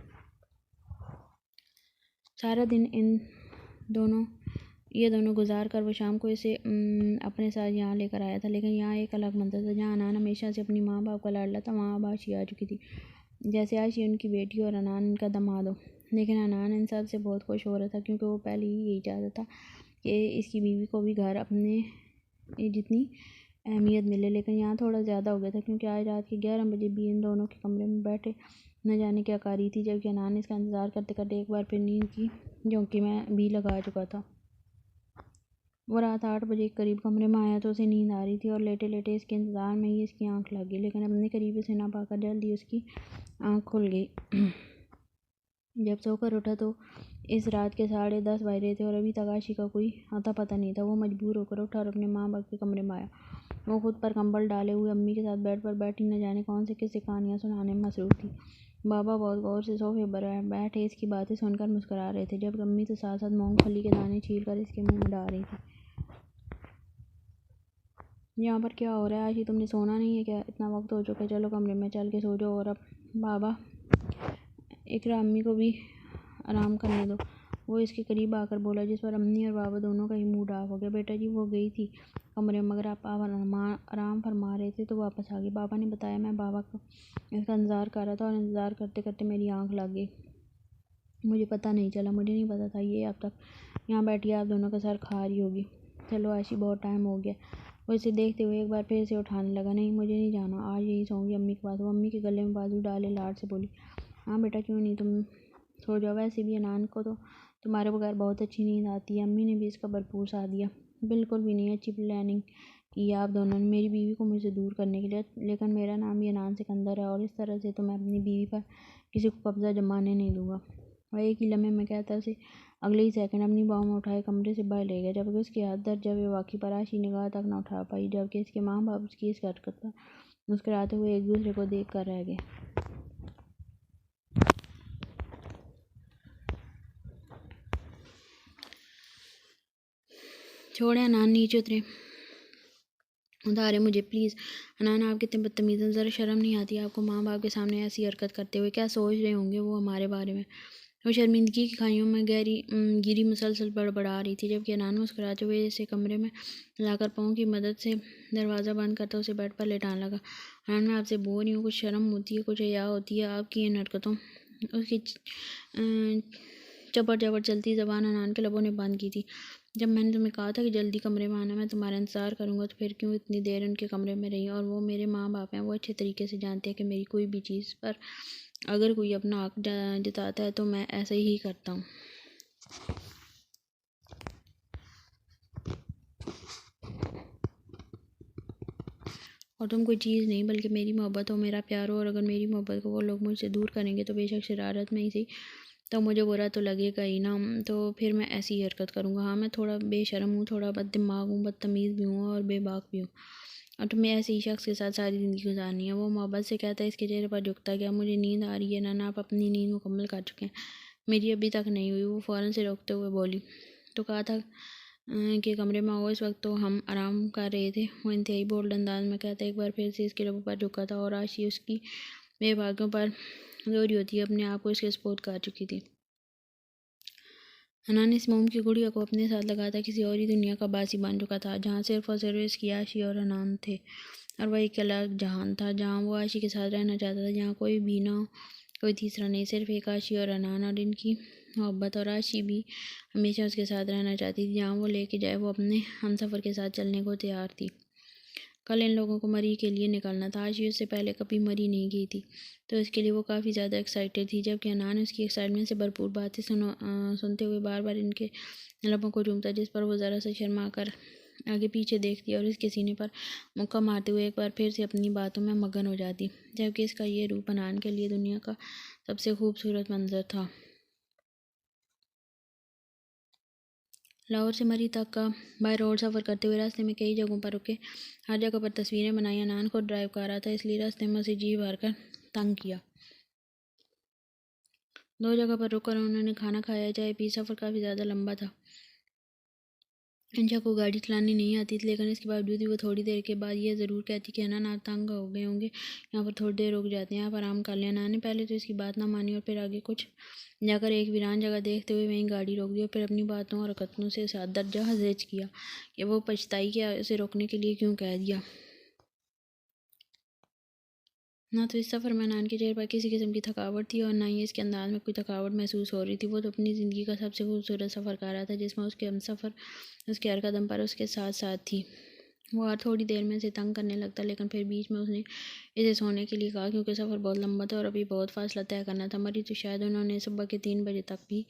सारा दिन ये दोनों गुजार कर वो शाम को इसे अपने साथ यहाँ लेकर आया था, लेकिन यहाँ एक अलग मंजर था। जहाँ अनान हमेशा से अपनी माँ बाप का लाडला था, वहाँ अब आशी आ चुकी थी, जैसे आशी उनकी बेटी और अनान इनका दामाद हो। लेकिन अनान इन सब से बहुत खुश हो रहा था, क्योंकि वो पहले ही यही चाहता था कि इसकी बीवी को भी घर अपने जितनी अहमियत मिले। लेकिन यहाँ थोड़ा ज़्यादा हो गया था, क्योंकि आज रात के 11 बजे भी इन दोनों के कमरे में बैठे न जाने क्या कर रही थी, जबकि अनान इसका इंतज़ार करते करते एक बार फिर नींद की झोंकी में भी लगा चुका था। वो रात 8 बजे के करीब कमरे में आया तो उसे नींद आ रही थी और लेटे लेटे इसके इंतज़ार में ही इसकी आंख लग गई, लेकिन अपने करीब इसे ना पाकर जल्दी उसकी आंख खुल गई। जब सोकर उठा तो इस रात के 10:30 बज रहे थे और अभी तक आशी का कोई अता पता नहीं था। वो मजबूर होकर उठा और अपने माँ बाप के कमरे में आया। वो खुद पर कंबल डाले हुए अम्मी के साथ बेड पर बैठी न जाने कौन से किस्से कहानियाँ सुनाने में मसरूफ़ थी। बाबा बहुत गौर से सोफे पर बैठे इसकी बातें सुनकर मुस्कुरा रहे थे, जबकि अम्मी तो साथ साथ मूंगफली के दाने छील कर इसके मुंह में डाल रही थी। यहाँ पर क्या हो रहा है आशी, तुमने सोना नहीं है क्या? इतना वक्त हो चुका है, चलो कमरे में चल के सो जाओ। और अब बाबा इकरा अम्मी को भी आराम करने दो। वो इसके करीब आकर बोला, जिस पर अम्मी और बाबा दोनों का ही मूड ऑफ हो गया। बेटा जी, वो गई थी कमरे में, मगर आप आराम फरमा रहे थे तो वापस आ गई। बाबा ने बताया, मैं बाबा को इसका इंतज़ार कर रहा था और इंतज़ार करते करते मेरी आँख लग गई। मुझे पता नहीं चला, मुझे नहीं पता था ये अब तक यहाँ बैठी आप दोनों का सर खा रही होगी। चलो आशी, बहुत टाइम हो गया। वो इसे देखते हुए एक बार फिर से उठाने लगा। नहीं, मुझे नहीं जाना, आज यही सोऊंगी अम्मी के पास। वो अम्मी के गले में बाजू डाले लाड से बोली, हाँ बेटा, क्यों नहीं, तुम सो जाओ। वैसे भी अनान को तो तुम्हारे बगैर बहुत अच्छी नींद आती है। अम्मी ने भी इसका भरपूर साथ दिया। बिल्कुल भी नहीं, अच्छी प्लानिंग की आप दोनों ने मेरी बीवी को मुझसे दूर करने के लिए। लेकिन मेरा नाम ही अनान सिकंदर है और इस तरह से तो मैं अपनी बीवी पर किसी को कब्जा जमाने नहीं दूंगा। वह एक ही लम्हे में कहता उसे अगले ही सेकंड अपनी बाहों में उठाए कमरे से बाहर ले गया। जबकि उसके हाथ दर्द जब वाकई पर आशी निगाह तक न उठा पाई, जबकि इसके माँ बाप उसकी इस हरकत पर मुस्कुराते हुए एक दूसरे को देख कर रह गए। छोड़े अनान, नीचे उतरे, उतारे मुझे प्लीज़। अनान, आप कितने बदतमीज़ हैं, ज़रा शर्म नहीं आती आपको माँ बाप के सामने ऐसी हरकत करते हुए? क्या सोच रहे होंगे वो हमारे बारे में? वो शर्मिंदगी की खाइयों में गिरी मुसलसल बड़बड़ा रही थी, जबकि अनान मुस्कुराते हुए इसे कमरे में लाकर पाँव की मदद से दरवाज़ा बंद करता उसे बेड पर लेटाने लगा। अनान, मैं आपसे बोल रही हूँ, कुछ शर्म होती है, कुछ हया होती है आपकी इन हरकतों। उसकी चपड़ चपड़ चलती ज़बान अनान के लबों ने बंद की थी। जब मैंने तुम्हें कहा था कि जल्दी कमरे में आना, मैं तुम्हारा इंतज़ार करूँगा, तो फिर क्यों इतनी देर उनके कमरे में रही? और वो मेरे माँ बाप हैं, वो अच्छे तरीके से जानते हैं कि मेरी कोई भी चीज़ पर अगर कोई अपना हक जताता है तो मैं ऐसे ही करता हूँ। और तुम कोई चीज़ नहीं, बल्कि मेरी मोहब्बत हो, मेरा प्यार हो। और अगर मेरी मोहब्बत को वो लोग मुझसे दूर करेंगे तो बेशक शरारत में ही सही, तो मुझे बुरा तो लगेगा ही ना। तो फिर मैं ऐसी ही हरकत करूँगा। हाँ, मैं थोड़ा बेशर्म हूँ, थोड़ा बददिमाग हूँ, बदतमीज़ भी हूँ और बेबाक भी हूँ। और तुम्हें ऐसे ही शख्स के साथ सारी ज़िंदगी गुजारनी है। वो मोहब्बत से कहता है, इसके चेहरे पर झुकता गया। मुझे नींद आ रही है ना, आप अपनी नींद मुकम्मल कर चुके हैं, मेरी अभी तक नहीं हुई। वो फ़ौरन से रोकते हुए बोली, तो कहा था कि कमरे में आओ। इस वक्त तो हम आराम कर रहे थे, वो इंतहाई बोल्ड अंदाज में कहता। एक बार फिर से इसके लबों पर झुका था और आशी उसकी बेबाकियों पर जोरी होती अपने आप को इसके स्पोर्ट कर चुकी थी। अनान इस मोम की गुड़िया को अपने साथ लगाता किसी और ही दुनिया का बासी बन चुका था, जहाँ सिर्फ और सिर्फ इसकी आशी और अनान थे। और वह एक अलग जहान था, जहाँ वो आशी के साथ रहना चाहता था, जहाँ कोई भी ना हो, कोई तीसरा नहीं, सिर्फ एक आशी और अनान और इनकी मोहब्बत। और आशी भी हमेशा उसके साथ रहना चाहती थी, जहाँ वो लेके जाए, वो अपने हमसफ़र के साथ चलने को तैयार थी। कल इन लोगों को मरी के लिए निकलना था। आशी उससे पहले कभी मरी नहीं गई थी, तो इसके लिए वो काफ़ी ज़्यादा एक्साइटेड थी। जबकि अनान उसकी एक्साइटमेंट से भरपूर बातें सुनते हुए बार बार इनके लबों को चूमता, जिस पर वो ज़रा सा शर्मा कर आगे पीछे देखती और इसके सीने पर मुक्का मारते हुए एक बार फिर से अपनी बातों में मगन हो जाती। जबकि इसका ये रूप अनान के लिए दुनिया का सबसे खूबसूरत मंजर था। लाहौर से मरी तक का बाय रोड सफ़र करते हुए रास्ते में कई जगहों पर रुके, हर जगह पर तस्वीरें बनाई। अनान को ड्राइव कर रहा था, इसलिए रास्ते में उसे जी भर कर तंग किया। 2 जगह पर रुककर उन्होंने खाना खाया, चाय पी। सफ़र काफ़ी ज़्यादा लंबा था। इंशा को गाड़ी चलानी नहीं आती थी, लेकिन इसके बावजूद भी वो थोड़ी देर के बाद ये ज़रूर कहती कि अनान, आप तंग हो गए होंगे, यहाँ पर थोड़ी देर रुक जाते हैं, आप आराम कर लें। अनान ने पहले तो इसकी बात ना मानी और फिर आगे कुछ जाकर एक वीरान जगह देखते हुए वहीं गाड़ी रोक दी और फिर अपनी बातों और हरकतों से साथ दर्जा हजेज किया कि वो पछताई कि उसे रोकने के लिए क्यों कह दिया। ना तो इस सफ़र में अनान के चेहरे पर किसी किस्म की थकावट थी और ना ही इसके अंदाज में कोई थकावट महसूस हो रही थी। वो तो अपनी ज़िंदगी का सबसे खूबसूरत सफ़र कर रहा था, जिसमें उसके हमसफ़र उसके हर कदम पर उसके साथ साथ थी। वो हर थोड़ी देर में इसे तंग करने लगता, लेकिन फिर बीच में उसने इसे सोने के लिए कहा, क्योंकि सफ़र बहुत लंबा था और अभी बहुत फासला तय करना था। मरी तो शायद उन्होंने सुबह के 3 बजे तक भी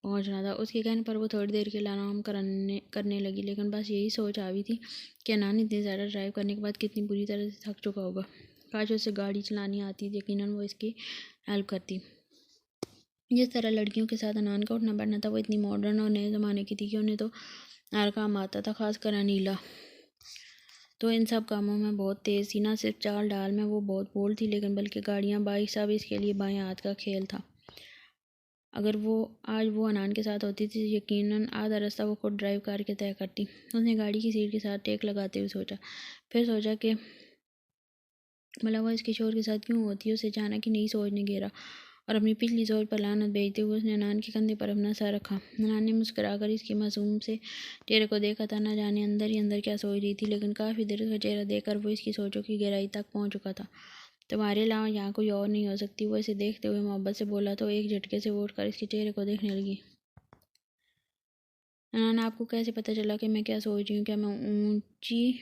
पहुंचना था। उसके कहने पर वो थोड़ी देर के लिए आराम करने लगी, लेकिन बस यही सोच आई थी कि अनान इतनी ज़्यादा ड्राइव करने के बाद कितनी बुरी तरह से थक चुका होगा। काश उसे गाड़ी चलानी आती, यकीनन वो इसकी हेल्प करती। जिस तरह लड़कियों के साथ अनान का उठना बैठना था, वो इतनी मॉडर्न और नए ज़माने की थी कि उन्हें तो हर काम आता था, खासकर अनीला तो इन सब कामों में बहुत तेज़ थी। ना सिर्फ चाल डाल में वो बहुत बोल्ड थी, लेकिन बल्कि गाड़ियाँ, बाइक, सब इसके लिए बाएं हाथ का खेल था। अगर वो आज वो अनान के साथ होती थी यकीनन आधा रास्ता वो खुद ड्राइव करके तय करती। उसने गाड़ी की सीट के साथ टेक लगाते हुए सोचा, फिर सोचा कि भला वो इस किशोर के साथ क्यों होती है। उसे अचानक ही नई सोच ने घेरा और अपनी पिछली सोच पर लानत भेजते हुए उसने अनान के कंधे पर अपना सर रखा। अनान ने मुस्कुराकर इसकी मासूम से चेहरे को देखा था। न जाने अंदर ही अंदर क्या सोच रही थी, लेकिन काफ़ी देर उसका चेहरा देखकर वो इसकी सोचों की गहराई तक पहुंच चुका था। तुम्हारे अलावा यहाँ कोई और नहीं हो सकती, वो इसे देखते हुए मोहब्बत से बोला तो एक झटके से वो उठकर इसके चेहरे को देखने लगी। अनान, आपको कैसे पता चला कि मैं क्या सोच रही हूँ? क्या मैं ऊंची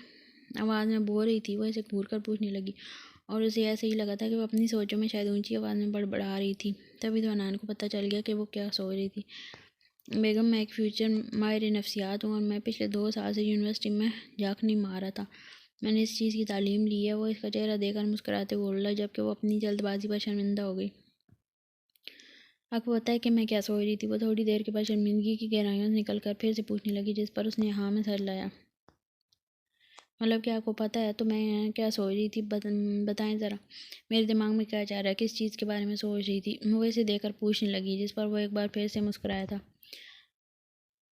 आवाज़ में बोल रही थी? वो इसे घूर कर पूछने लगी और उसे ऐसे ही लगा था कि वो अपनी सोचों में शायद ऊंची आवाज़ में बड़बड़ा रही थी। तभी तो अनान को पता चल गया कि वो क्या सोच रही थी। बेगम, मैं एक फ्यूचर माहिर नफ्सियात हूँ और मैं पिछले 2 साल से यूनिवर्सिटी में झांकनी मार रहा था। मैंने इस चीज़ की तालीम ली है। वो इसका चेहरा देखकर मुस्कुराते हुए बोला, जबकि वो अपनी जल्दबाजी पर शर्मिंदा हो गई। आपको पता है कि मैं क्या सोच रही थी? वो थोड़ी देर के बाद शर्मिंदगी की गहराइयों से निकल कर फिर से पूछने लगी, जिस पर उसने हाँ में सर लाया। मतलब कि आपको पता है तो मैं क्या सोच रही थी? बताएं ज़रा, मेरे दिमाग में क्या चल रहा है, किस चीज़ के बारे में सोच रही थी? वो इसे देखकर पूछने लगी, जिस पर वो एक बार फिर से मुस्कुराया था।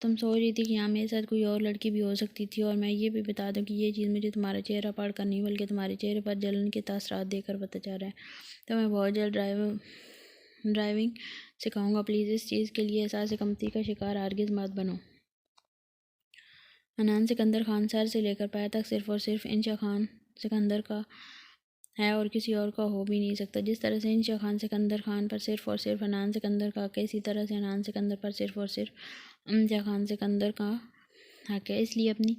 तुम सोच रही थी कि यहाँ मेरे साथ कोई और लड़की भी हो सकती थी, और मैं ये भी बता दूं कि ये चीज़ मुझे तुम्हारा चेहरा पढ़ कर नहीं बल्कि तुम्हारे चेहरे पर जलन के तासरात देखकर पता चल रहा है। तो मैं बहुत जल्द ड्राइविंग सिखाऊंगा। प्लीज़ इस चीज़ के लिए एहसास कमती का शिकार हरगिज़ मत बनो। अनान सिकंदर खान सर से लेकर पैर तक सिर्फ और सिर्फ इंशा खान सिकंदर का है और किसी और का हो भी नहीं सकता। जिस तरह से इंशा खान सिकंदर खान पर सिर्फ और सिर्फ अनान सिकंदर का हक है, इसी तरह से अनान सिकंदर पर सिर्फ और सिर्फ इंशा खान सिकंदर का हक है। इसलिए अपनी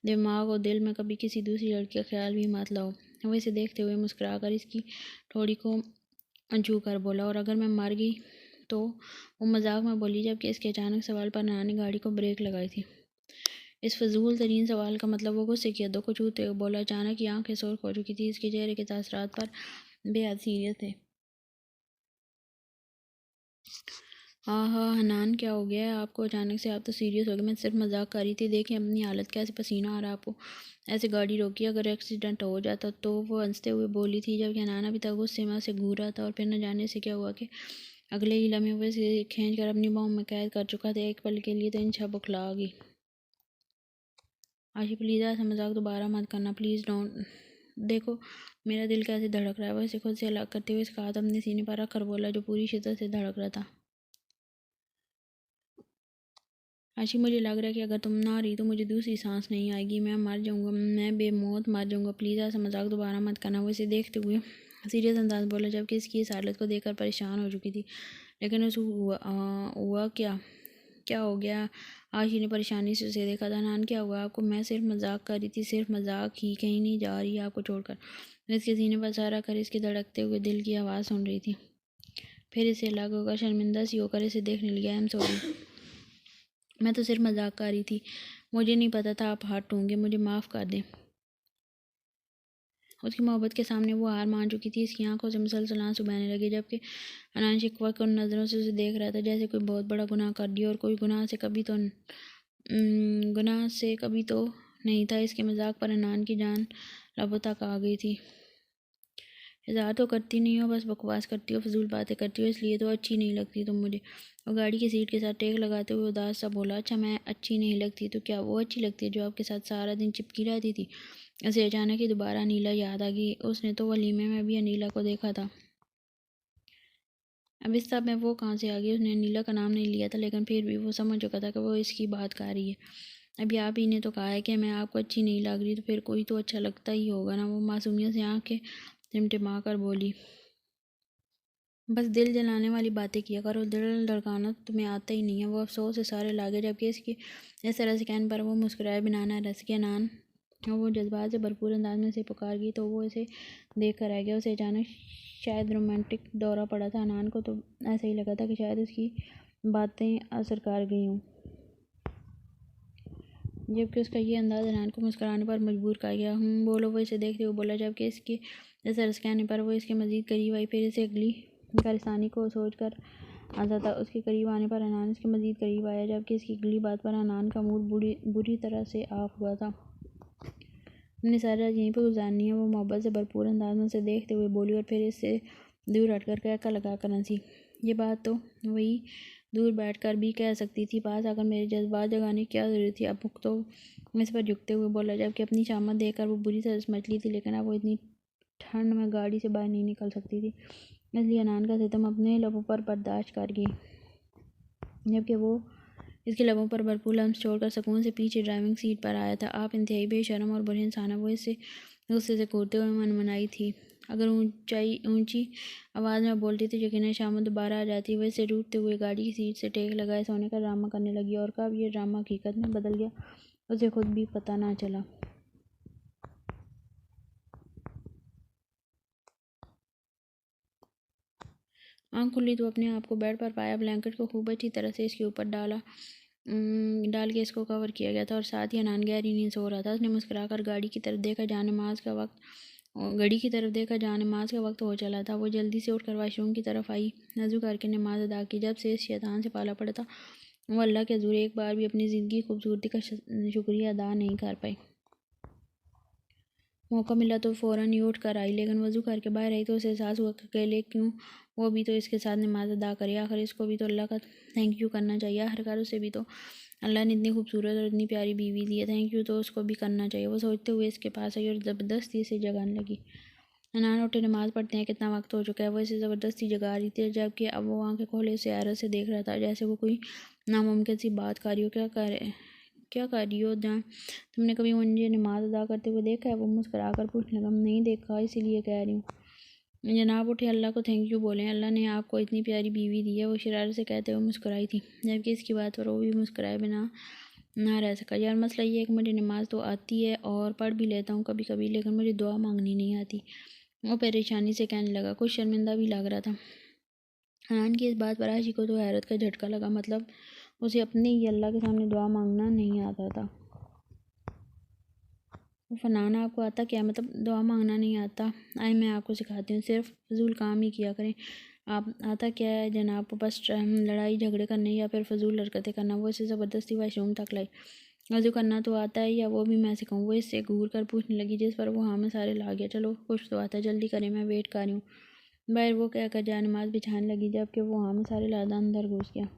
दिमाग और दिल में कभी किसी दूसरी लड़की का ख्याल भी मत लाओ। वो इसे देखते हुए मुस्कुराकर इसकी ठोड़ी को छू कर बोला, और अगर मैं मर गई तो? वो मजाक में बोली, जबकि इसके अचानक सवाल पर अनान ने गाड़ी को ब्रेक लगाई थी। इस फजूल तरीन सवाल का मतलब वो गुस्से की हदों को छूते हुए बोला। अचानक ही आंखें सुर्ख हो चुकी थी। इसके चेहरे के तासरात पर बेहद सीरियस थे। हाँ हाँ हनान, क्या हो गया है आपको अचानक से? आप तो सीरियस हो गए। मैं सिर्फ मजाक कर रही थी। देखिए अपनी हालत, कैसे पसीना आ रहा है आपको। ऐसे गाड़ी रोकी, अगर एक्सीडेंट हो जाता तो? वो हंसते हुए बोली थी, जबकि हनान अभी तक गुस्से में से घूर रहा था। और फिर न जाने से क्या हुआ कि अगले ही लम्हे वो इसे खींच कर अपनी बाहों में कैद कर चुका था। एक पल के लिए तो इंशा बुखला गई। आशी, प्लीज़ ऐसा मजाक दोबारा मत करना, प्लीज़ डोंट। देखो मेरा दिल कैसे धड़क रहा है। वो इसे खुद से अलग करते हुए इसका हाथ अपने सीने पर रख कर बोला, जो पूरी शिद्दत से धड़क रहा था। आशी, मुझे लग रहा है कि अगर तुम ना रही तो मुझे दूसरी सांस नहीं आएगी। मैं मर जाऊंगा, मैं बेमौत मर जाऊंगा। प्लीज़ ऐसा मजाक दोबारा मत करना। वो इसे देखते हुए सीरियस अंदाज बोला, जबकि इसकी इस हालत को देखकर परेशान हो चुकी थी। लेकिन उस हुआ क्या? क्या हो गया? आशी ने परेशानी से उसे देखा था। नान, क्या हुआ आपको? मैं सिर्फ मजाक कर रही थी, सिर्फ मजाक ही, कहीं नहीं जा रही आपको छोड़कर। मैं इसके सीने पर सहारा कर इसके धड़कते हुए दिल की आवाज़ सुन रही थी। फिर इसे अलग होकर शर्मिंदा सी होकर इसे देखने लगी। आई एम सॉरी, मैं तो सिर्फ मजाक कर रही थी। मुझे नहीं पता था आप हर्ट होंगे, मुझे माफ़ कर दें। उसकी मोहब्बत के सामने वो हार मान चुकी थी। इसकी आंखों से मुसलसल आंसू बहने लगे, जबकि अनान शिकवा के उन नज़रों से उसे देख रहा था जैसे कोई बहुत बड़ा गुनाह कर दिया, और कोई गुनाह से कभी तो नहीं था। इसके मजाक पर अनान की जान लबों तक आ गई थी। इज़हार तो करती नहीं हो, बस बकवास करती हो, फजूल बातें करती हो, इसलिए तो अच्छी नहीं लगती तुम मुझे। और गाड़ी की सीट के साथ टेक लगाते हुए उदास सा बोला, अच्छा मैं अच्छी नहीं लगती तो क्या वो अच्छी लगती है जो आपके साथ सारा दिन चिपकी रहती थी? उसे अचानक ही दोबारा अनीला याद आ गई। उसने तो वलीमे में भी अनीला को देखा था। अब इस सब में वो कहाँ से आ गई? उसने अनीला का नाम नहीं लिया था, लेकिन फिर भी वो समझ चुका था कि वो इसकी बात कर रही है। अभी आप ही ने तो कहा है कि मैं आपको अच्छी नहीं लग रही, तो फिर कोई तो अच्छा लगता ही होगा ना। वो मासूमियत से आंखें टिमटिमा कर बोली, बस दिल जलाने वाली बातें किया करो, दिल धड़काना तो तुम्हें आता ही नहीं है। वो अफसोस से सारे लागे, जबकि इसकी इस तरह से कहने पर वो मुस्कुराए बिना ना रस के नान। और वो जज्बात से भरपूर अंदाज में से पुकार गई तो वो इसे देख कर रह गया। उसे अचानक शायद रोमांटिक दौरा पड़ा था। अनान को तो ऐसा ही लगा था कि शायद उसकी बातें असर कर गई हों, जबकि उसका ये अंदाज अनान को मुस्कुराने पर मजबूर कर गया। बोलो, वो इसे देखते हुए बोला, जबकि इसके इस तरह से कहने पर वो इसके मज़ीद करीब आई। फिर इसे अगली परेशानी को सोच कर आता था। उसके करीब आने पर अनान इसके मज़ीद करीब आया, जबकि इसकी अगली बात पर अनान का मूड बुरी तरह से ऑफ हुआ था। हमने सारी रात यहीं पर गुजारनी है, वो मोहब्बत से भरपूर अंदाज में उसे देखते हुए बोली, और फिर इससे दूर हटकर कहका लगा कर हंसी। ये बात तो वही दूर बैठकर भी कह सकती थी, पास आकर मेरे जज्बात जगाने की क्या ज़रूरत थी। अब मुख तो इस पर झुकते हुए बोला, जबकि अपनी शामत देखकर वो बुरी तरह समझ ली थी, लेकिन अब वो इतनी ठंड में गाड़ी से बाहर नहीं निकल सकती थी, इसलिए अनान का सितम अपने लबों पर बर्दाश्त कर गई, जबकि वो इसके लबों पर भरपूर लम्स छोड़कर सुकून से पीछे ड्राइविंग सीट पर आया था। आप इंतहाई बेशर्म और बुरे इंसान हैं, वो इससे गुस्से से कूदते हुए मनमनाई थी। अगर ऊंची आवाज़ में बोलती तो यकीनन शाम दोबारा आ जाती। वह इसे रूठते हुए गाड़ी की सीट से टेक लगाए सोने का ड्रामा करने लगी, और कब ये ड्रामा हकीकत में बदल गया उसे खुद भी पता ना चला। आँख खुली तो अपने आप को बेड पर पाया। ब्लैंकेट को खूब अच्छी तरह से इसके ऊपर डाल के इसको कवर किया गया था, और साथ ही अनान गहरी नींद सो रहा था। उसने मुस्कुराकर घड़ी की तरफ देखा, जहाँ नमाज का वक्त हो चला था। वो जल्दी से उठकर वाशरूम की तरफ आई, वज़ू करके नमाज अदा की। जब से इस शैतान से पाला पड़ा था, वो अल्लाह के हज़ूर एक बार भी अपनी ज़िंदगी की खूबसूरती का शुक्रिया अदा नहीं कर पाई। मौका मिला तो फ़ौरन ही उठ कर आई, लेकिन वज़ू करके बाहर आई तो उसे एहसास हुआ कि अकेले क्यों, वो भी तो इसके साथ नमाज अदा करे। आखिर इसको भी तो अल्लाह का थैंक यू करना चाहिए। आखिरकार उसे भी तो अल्लाह ने इतनी खूबसूरत और इतनी प्यारी बीवी दी है, थैंक यू तो उसको भी करना चाहिए। वो सोचते हुए इसके पास आई और ज़बरदस्ती से जगाने लगी। अनान उठे, नमाज़ पढ़ते हैं, कितना वक्त हो चुका है। वो इसे ज़बरदस्ती जगा रही थी, जबकि अब वो आंखें खोले उसे हैरत से देख रहा था, जैसे वो कोई नामुमकिन सी बात कर रही हो। क्या कर रही हो जहाँ, तुमने कभी मुझे नमाज अदा करते हुए देखा है? वो मुस्कुरा कर पूछने लगा। नहीं देखा, इसीलिए कह रही हूँ। जनाब उठे, अल्लाह को थैंक यू बोलें, अल्लाह ने आपको इतनी प्यारी बीवी दी है। वो शरारत से कहते हुए मुस्कुराई थी, जबकि इसकी बात पर वो भी मुस्कुराए बिना ना रह सका। यार मसला ये है कि मुझे नमाज तो आती है और पढ़ भी लेता हूँ कभी कभी, लेकिन मुझे दुआ मांगनी नहीं आती। वो परेशानी से कहने लगा, कुछ शर्मिंदा भी लग रहा था। अनान की इस बात पर आशी को तो हैरत का झटका लगा, मतलब उसे अपने ही अल्लाह के सामने दुआ मांगना नहीं आता था। फनाना आपको आता क्या, मतलब दुआ मांगना नहीं आता? आए मैं आपको सिखाती हूँ, सिर्फ फजूल काम ही किया करें। आप आता क्या है जनाब, बस लड़ाई झगड़े करने या फिर फजूल हरकतें करना। वो इसे ज़बरदस्ती वाशरूम तक लाई। वज़ू करना तो आता है, या वो भी मैं सिखाऊँ? वो इससे घूर कर पूछने लगी, जिस पर वो हाँ में सारे ला गया। चलो कुछ तो आता है, जल्दी करें, मैं वेट कर रही हूँ बाहर, वो कहकर जाए नमाज बिछाने लगी, जबकि वो हाँ में सारे लादा अंदर घुस गया।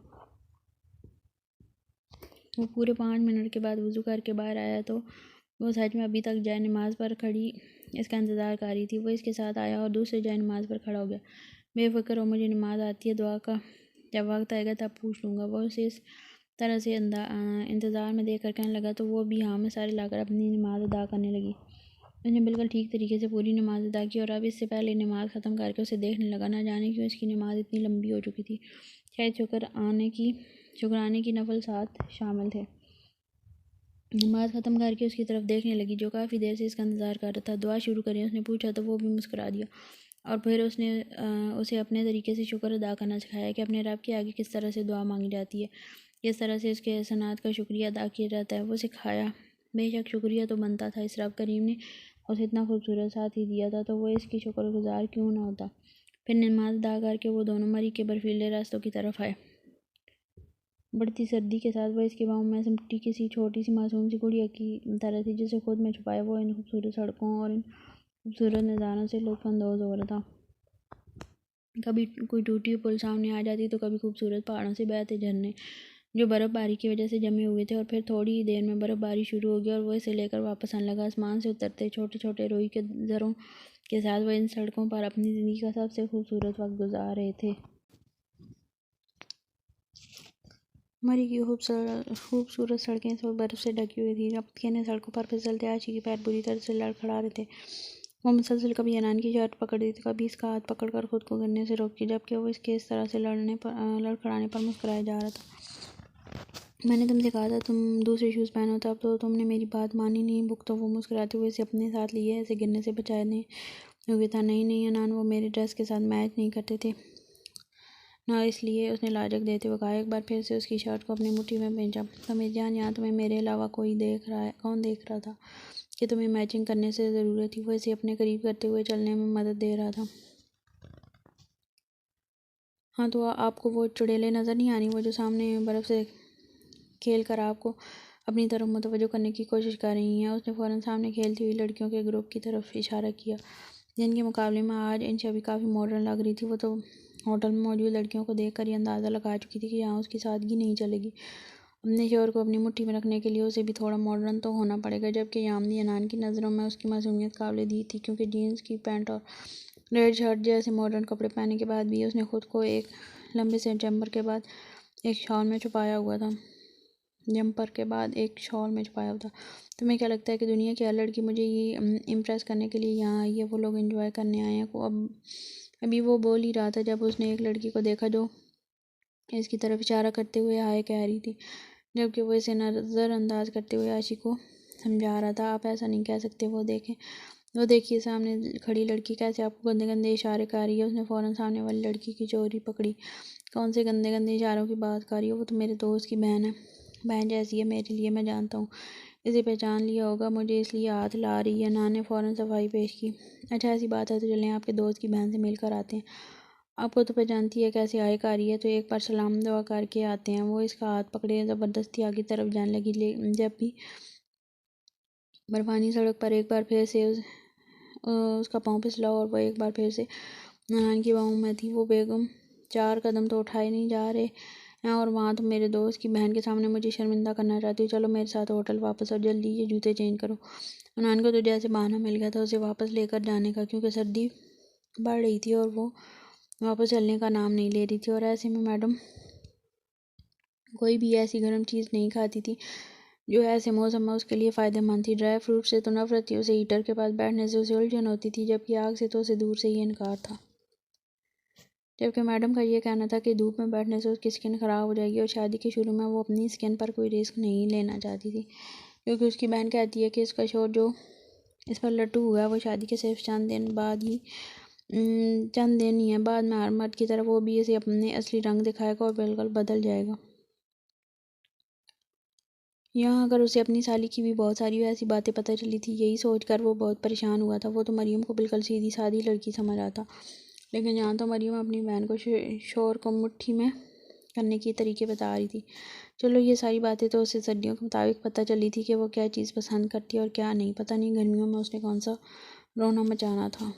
वो पूरे 5 मिनट के बाद वज़ू करके बाहर आया तो वो सच में अभी तक जाए नमाज पर खड़ी इसका इंतज़ार कर रही थी। वो इसके साथ आया और दूसरे जाए नमाज पर खड़ा हो गया। बेफ़िक्र हो, मुझे नमाज आती है, दुआ का जब वक्त आएगा तब पूछ लूँगा। वो उसे इस तरह से इंतज़ार में देख कर कहने लगा तो वो भी हाँ में सारे लाकर अपनी नमाज अदा करने लगी। उसने बिल्कुल ठीक तरीके से पूरी नमाज अदा की, और अब इससे पहले नमाज ख़त्म करके उसे देखने लगा। ना जाने क्यों इसकी नमाज इतनी लंबी हो चुकी थी। शायद शुक्राने की नफल साथ शामिल थे। नमाज ख़त्म करके उसकी तरफ देखने लगी, जो काफ़ी देर से इसका इंतज़ार कर रहा था। दुआ शुरू करें उसने पूछा तो वो भी मुस्कुरा दिया, और फिर उसने उसे अपने तरीके से शुक्र अदा करना सिखाया कि अपने रब के आगे किस तरह से दुआ मांगी जाती है, किस तरह से उसके एहसानात का शुक्रिया अदा किया जाता है। वो सिखाया। बेशक शुक्रिया तो बनता था, इस रब करीम ने उसे इतना खूबसूरत साथ ही दिया था, तो वो इसकी शुक्रगुजार क्यों ना होता। फिर नमाज अदा करके वो दोनों मरी के बर्फीले रास्तों की तरफ आए। बढ़ती सर्दी के साथ वह इसके बाहों में सिमटी किसी छोटी सी मासूम सी गुड़िया की तरह थी, जिसे खुद में छुपाए वो इन खूबसूरत सड़कों और इन खूबसूरत नज़ारों से लुत्फ़अंदोज़ हो रहा था। कभी कोई टूटी हुई पुल सामने आ जाती, तो कभी खूबसूरत पहाड़ों से बहते झरने जो बर्फ़बारी की वजह से जमे हुए थे, और फिर थोड़ी ही देर में बर्फ़बारी शुरू हो गई और वो इसे लेकर वापस आने लगा। आसमान से उतरते छोटे छोटे रुई के ज़रों के साथ वह इन सड़कों पर अपनी ज़िंदगी का सबसे खूबसूरत वक्त गुजार रहे थे। मरी की खूबसूरत सड़कें इस वक्त बर्फ़ से ढकी हुई थी। रफ्तियाँ ने सड़कों पर फिसलते आशी के पैर बुरी तरह से लड़खड़ा रहे थे। वो मुसलसल कभी अनान की शर्ट पकड़ती थी, कभी इसका हाथ पकड़कर खुद को गिरने से रोकती, जबकि वो इसके इस तरह से लड़खड़ाने पर मुस्कुराया जा रहा था। मैंने तुमसे कहा था तुम दूसरे शूज़ पहनो, तब तो तुमने मेरी बात मानी नहीं। बुक तो वो मुस्कुराते हुए इसे अपने साथ लिए ऐसे गिरने से बचाने हुए था। नहीं अनान, वो मेरे ड्रेस के साथ मैच नहीं करते थे ना, इसलिए उसने लाजक देते हुए कहा। एक बार फिर से उसकी शर्ट को अपनी मुट्ठी में भेजा। तो मेरी जान, यहाँ तुम्हें मेरे अलावा कौन देख रहा था कि तुम्हें मैचिंग करने से ज़रूरत थी। वो इसे अपने करीब करते हुए चलने में मदद दे रहा था। हाँ तो आपको वो चुड़ैलें नज़र नहीं आ रही, वो जो सामने बर्फ़ से खेल कर आपको अपनी तरफ मुतवज्जो करने की कोशिश कर रही हैं? उसने फ़ौरन सामने खेलती हुई लड़कियों के ग्रुप की तरफ इशारा किया, जिनके मुकाबले में आज इन छवि काफ़ी मॉडर्न लग रही थी। वो तो होटल में मौजूद लड़कियों को देखकर ये अंदाज़ा लगा चुकी थी कि यहाँ उसकी सादगी नहीं चलेगी। अपने शोहर को अपनी मुट्ठी में रखने के लिए उसे भी थोड़ा मॉडर्न तो होना पड़ेगा। जबकि यामिनी अनान की नज़रों में उसकी मासूमियत काबिल दीद थी, क्योंकि जीन्स की पैंट और रेड शर्ट जैसे मॉडर्न कपड़े पहनने के बाद भी उसने खुद को एक लंबे से जंपर के बाद एक शॉल में छुपाया हुआ था। तो मैं क्या लगता है कि दुनिया की हर लड़की मुझे ये इम्प्रेस करने के लिए यहाँ आई है। वो लोग एंजॉय करने आए हैं। अभी वो बोल ही रहा था जब उसने एक लड़की को देखा जो इसकी तरफ इशारा करते हुए हाय कह रही थी, जबकि वो इसे नज़रअंदाज करते हुए आशी को समझा रहा था। आप ऐसा नहीं कह सकते, वो देखिए सामने खड़ी लड़की कैसे आपको गंदे गंदे इशारे कर रही है। उसने फ़ौरन सामने वाली लड़की की चोरी पकड़ी। कौन से गंदे गंदे इशारों की बात कर रही हो? वो तो मेरे दोस्त की बहन है, बहन जैसी है मेरे लिए, मैं जानता हूँ। इसे पहचान लिया होगा, मुझे इसलिए हाथ ला रही है। नान ने फ़ौरन सफाई पेश की। अच्छा ऐसी बात है तो चलें आपके दोस्त की बहन से मिलकर आते हैं। आपको तो पहचानती है कैसे आए कारी है, तो एक बार सलाम दुआ करके आते हैं। वो इसका हाथ पकड़े ज़बरदस्ती आगे तरफ जाने लगी। जब भी बर्फानी सड़क पर एक बार फिर से उसका पाँव फिसला और वह एक बार फिर से नान की बाहों में थी। वो बेगम 4 कदम तो उठाए नहीं जा रहे हैं और वहाँ तो मेरे दोस्त की बहन के सामने मुझे शर्मिंदा करना चाहती हूँ। चलो मेरे साथ होटल वापस और जल्दी ये जूते चेंज करो। नान को तो जैसे बहाना मिल गया था उसे वापस लेकर जाने का, क्योंकि सर्दी बढ़ रही थी और वो वापस चलने का नाम नहीं ले रही थी। और ऐसे में मैडम कोई भी ऐसी गर्म चीज़ नहीं खाती थी जो ऐसे मौसम में उसके लिए फ़ायदेमंद थी। ड्राई फ्रूट से तो नफरत थी उसे, हीटर के पास बैठने से उसे उलझन होती थी, जबकि आग से तो उसे दूर से ही इनकार था। जबकि मैडम का ये कहना था कि धूप में बैठने से उसकी स्किन ख़राब हो जाएगी और शादी के शुरू में वो अपनी स्किन पर कोई रिस्क नहीं लेना चाहती थी, क्योंकि उसकी बहन कहती है कि इसका शोर जो इस पर लट्टू हुआ है वो शादी के सिर्फ चंद दिन ही है। बाद में हर मर्द की तरफ वो भी इसे अपने असली रंग दिखाएगा और बिल्कुल बदल जाएगा। यहाँ अगर उसे अपनी साली की भी बहुत सारी ऐसी बातें पता चली थी। यही सोचकर वो बहुत परेशान हुआ था। वो तो मरियम को बिल्कुल सीधी सादी लड़की समझ रहा था, लेकिन यहाँ तो मरियम अपनी बहन को शोर को मुट्ठी में करने की तरीके बता रही थी। चलो ये सारी बातें तो उसे सर्दियों के मुताबिक पता चली थी कि वो क्या चीज़ पसंद करती है और क्या नहीं। पता नहीं गर्मियों में उसने कौन सा रोना मचाना था।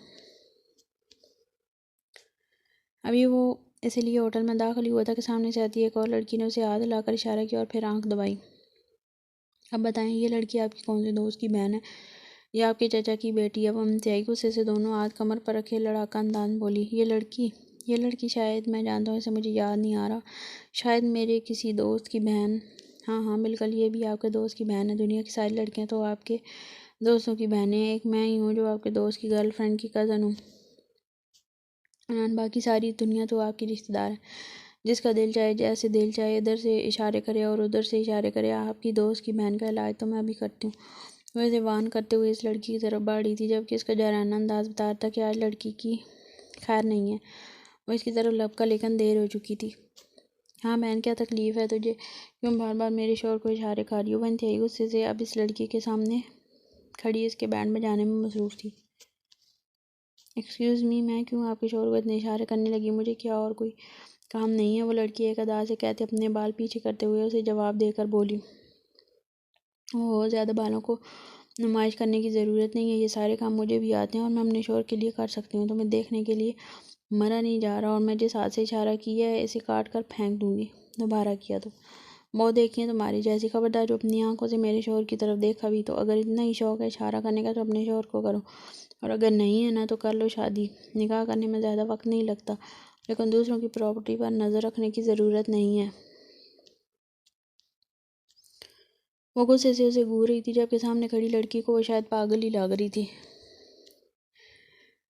अभी वो इसीलिए होटल में दाखिल हुआ था कि सामने से आती एक और लड़की ने उसे हाथ हिलाकर इशारा किया और फिर आंख दबाई। अब बताएं, ये लड़की आपकी कौन से दोस्त की बहन है या आपके चाचा की बेटी है? वो इंतहाई गुस्से से दोनों हाथ कमर पर रखे लड़ाका अंदाज में बोली। ये लड़की शायद मैं जानता हूँ इसे, मुझे याद नहीं आ रहा। शायद मेरे किसी दोस्त की बहन। हाँ हाँ बिल्कुल, ये भी आपके दोस्त की बहन है। दुनिया की सारी लड़कियाँ तो आपके दोस्तों की बहनें, एक मैं ही हूँ जो आपके दोस्त की गर्लफ्रेंड की कज़न हूँ। बाकी सारी दुनिया तो आपकी रिश्तेदार है। जिसका दिल चाहे जैसे दिल चाहे इधर से इशारे करे और उधर से इशारे करे। आपकी दोस्त की बहन का इलाज तो मैं भी करती हूँ। वैसे वान करते हुए इस लड़की की तरफ बढ़ रही थी, जबकि इसका जराना अंदाज बता रहा था कि आज लड़की की खैर नहीं है। वो इसकी तरफ लपका लेकिन देर हो चुकी थी। हाँ बहन, क्या तकलीफ़ है तुझे? क्यों बार बार मेरे शोर को इशारे कर रही हो? वह इंतहाई गुस्से से अब इस लड़की के सामने खड़ी इसके बैंड बजाने में मसरूफ़ थी। एक्सक्यूज़ मी, मैं क्यों आपके शोर को इतने इशारे करने लगी? मुझे क्या और कोई काम नहीं है? वो लड़की एक अदा से कहते अपने बाल पीछे करते हुए उसे जवाब देकर बोली। ओह, ज़्यादा बालों को नुमाइश करने की ज़रूरत नहीं है। ये सारे काम मुझे भी आते हैं और मैं अपने शोर के लिए कर सकती हूँ। तुम्हें देखने के लिए मरा नहीं जा रहा और मैं जिस हाथ से इशारा किया है इसे काट कर फेंक दूँगी दोबारा किया तो। बहुत देखी है तुम्हारी जैसी। खबरदार जो अपनी आंखों से मेरे शोर की तरफ देखा भी तो। अगर इतना ही शौक है इशारा करने का तो अपने शोर को करो, और अगर नहीं है ना तो कर लो शादी। निकाह करने में ज़्यादा वक्त नहीं लगता, लेकिन दूसरों की प्रॉपर्टी पर नज़र रखने की ज़रूरत नहीं है। वो गुस्से से उसे घूर रही थी, जबकि सामने खड़ी लड़की को वो शायद पागल ही लग रही थी।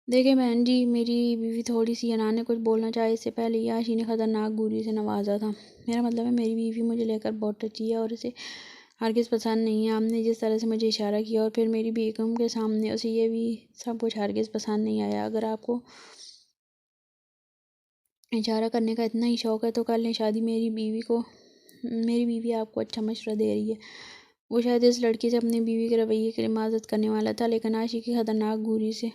देखे बहन जी, मेरी बीवी थोड़ी सी अनाने कुछ बोलना चाहे इससे पहले याशी ने खतरनाक घूरी से नवाजा था। मेरा मतलब है मेरी बीवी मुझे लेकर बहुत टची है और इसे हरगिज़ पसंद नहीं है। आपने जिस तरह से मुझे इशारा किया और फिर मेरी बेगम के सामने, उसे ये भी सब कुछ हरगिज़ पसंद नहीं आया। अगर आपको इशारा करने का इतना ही शौक़ है तो कर लें शादी। मेरी बीवी आपको अच्छा मशवरा दे रही है। वो शायद इस लड़की से अपनी बीवी के रवैये की हिमाकत करने वाला था, लेकिन आशी की खतरनाक घूरी से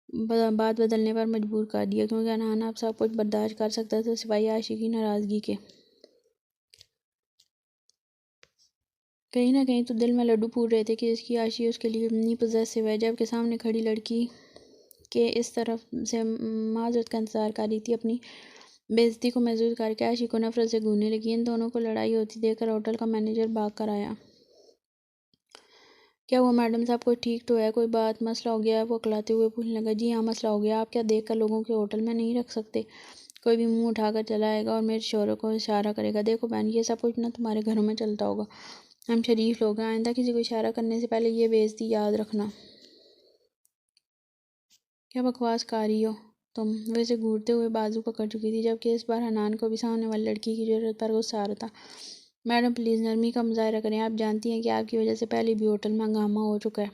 बात बदलने पर मजबूर कर दिया, क्योंकि अनहान आप सब कुछ बर्दाश्त कर सकता था सिवाय आशी की नाराज़गी के। कहीं ना कहीं तो दिल में लड्डू फूट रहे थे कि इसकी आशी उसके लिए इतनी पॉसेसिव है, जबकि सामने खड़ी लड़की के इस तरफ से माजरत का इंतज़ार कर रही थी। अपनी बेइज्जती को महसूस करके आशिको नफरत से घूरने लगी। इन दोनों को लड़ाई होती देखकर होटल का मैनेजर भाग कर आया। क्या हुआ मैडम साहब, कोई ठीक तो है? कोई बात मसला हो गया है? वो अकलाते हुए पूछने लगा। जी हाँ, मसला हो गया। आप क्या देख कर लोगों के होटल में नहीं रख सकते? कोई भी मुंह उठाकर चला आएगा और मेरे शोहरों को इशारा करेगा। देखो बहन, ये सब कुछ ना तुम्हारे घरों में चलता होगा। हम शरीफ लोग हैं, आइंदा किसी को इशारा करने से पहले ये बेइज्जती याद रखना। क्या बकवास कर रही हो तुम? वैसे घूरते हुए बाजू पकड़ चुकी थी, जबकि इस बार हनान को भी सामने वाली लड़की की जरूरत पर गुस्सा आ रहा था। मैडम प्लीज़ नरमी का मुजाहरा करें। आप जानती हैं कि आपकी वजह से पहले भी होटल में हंगामा हो चुका है।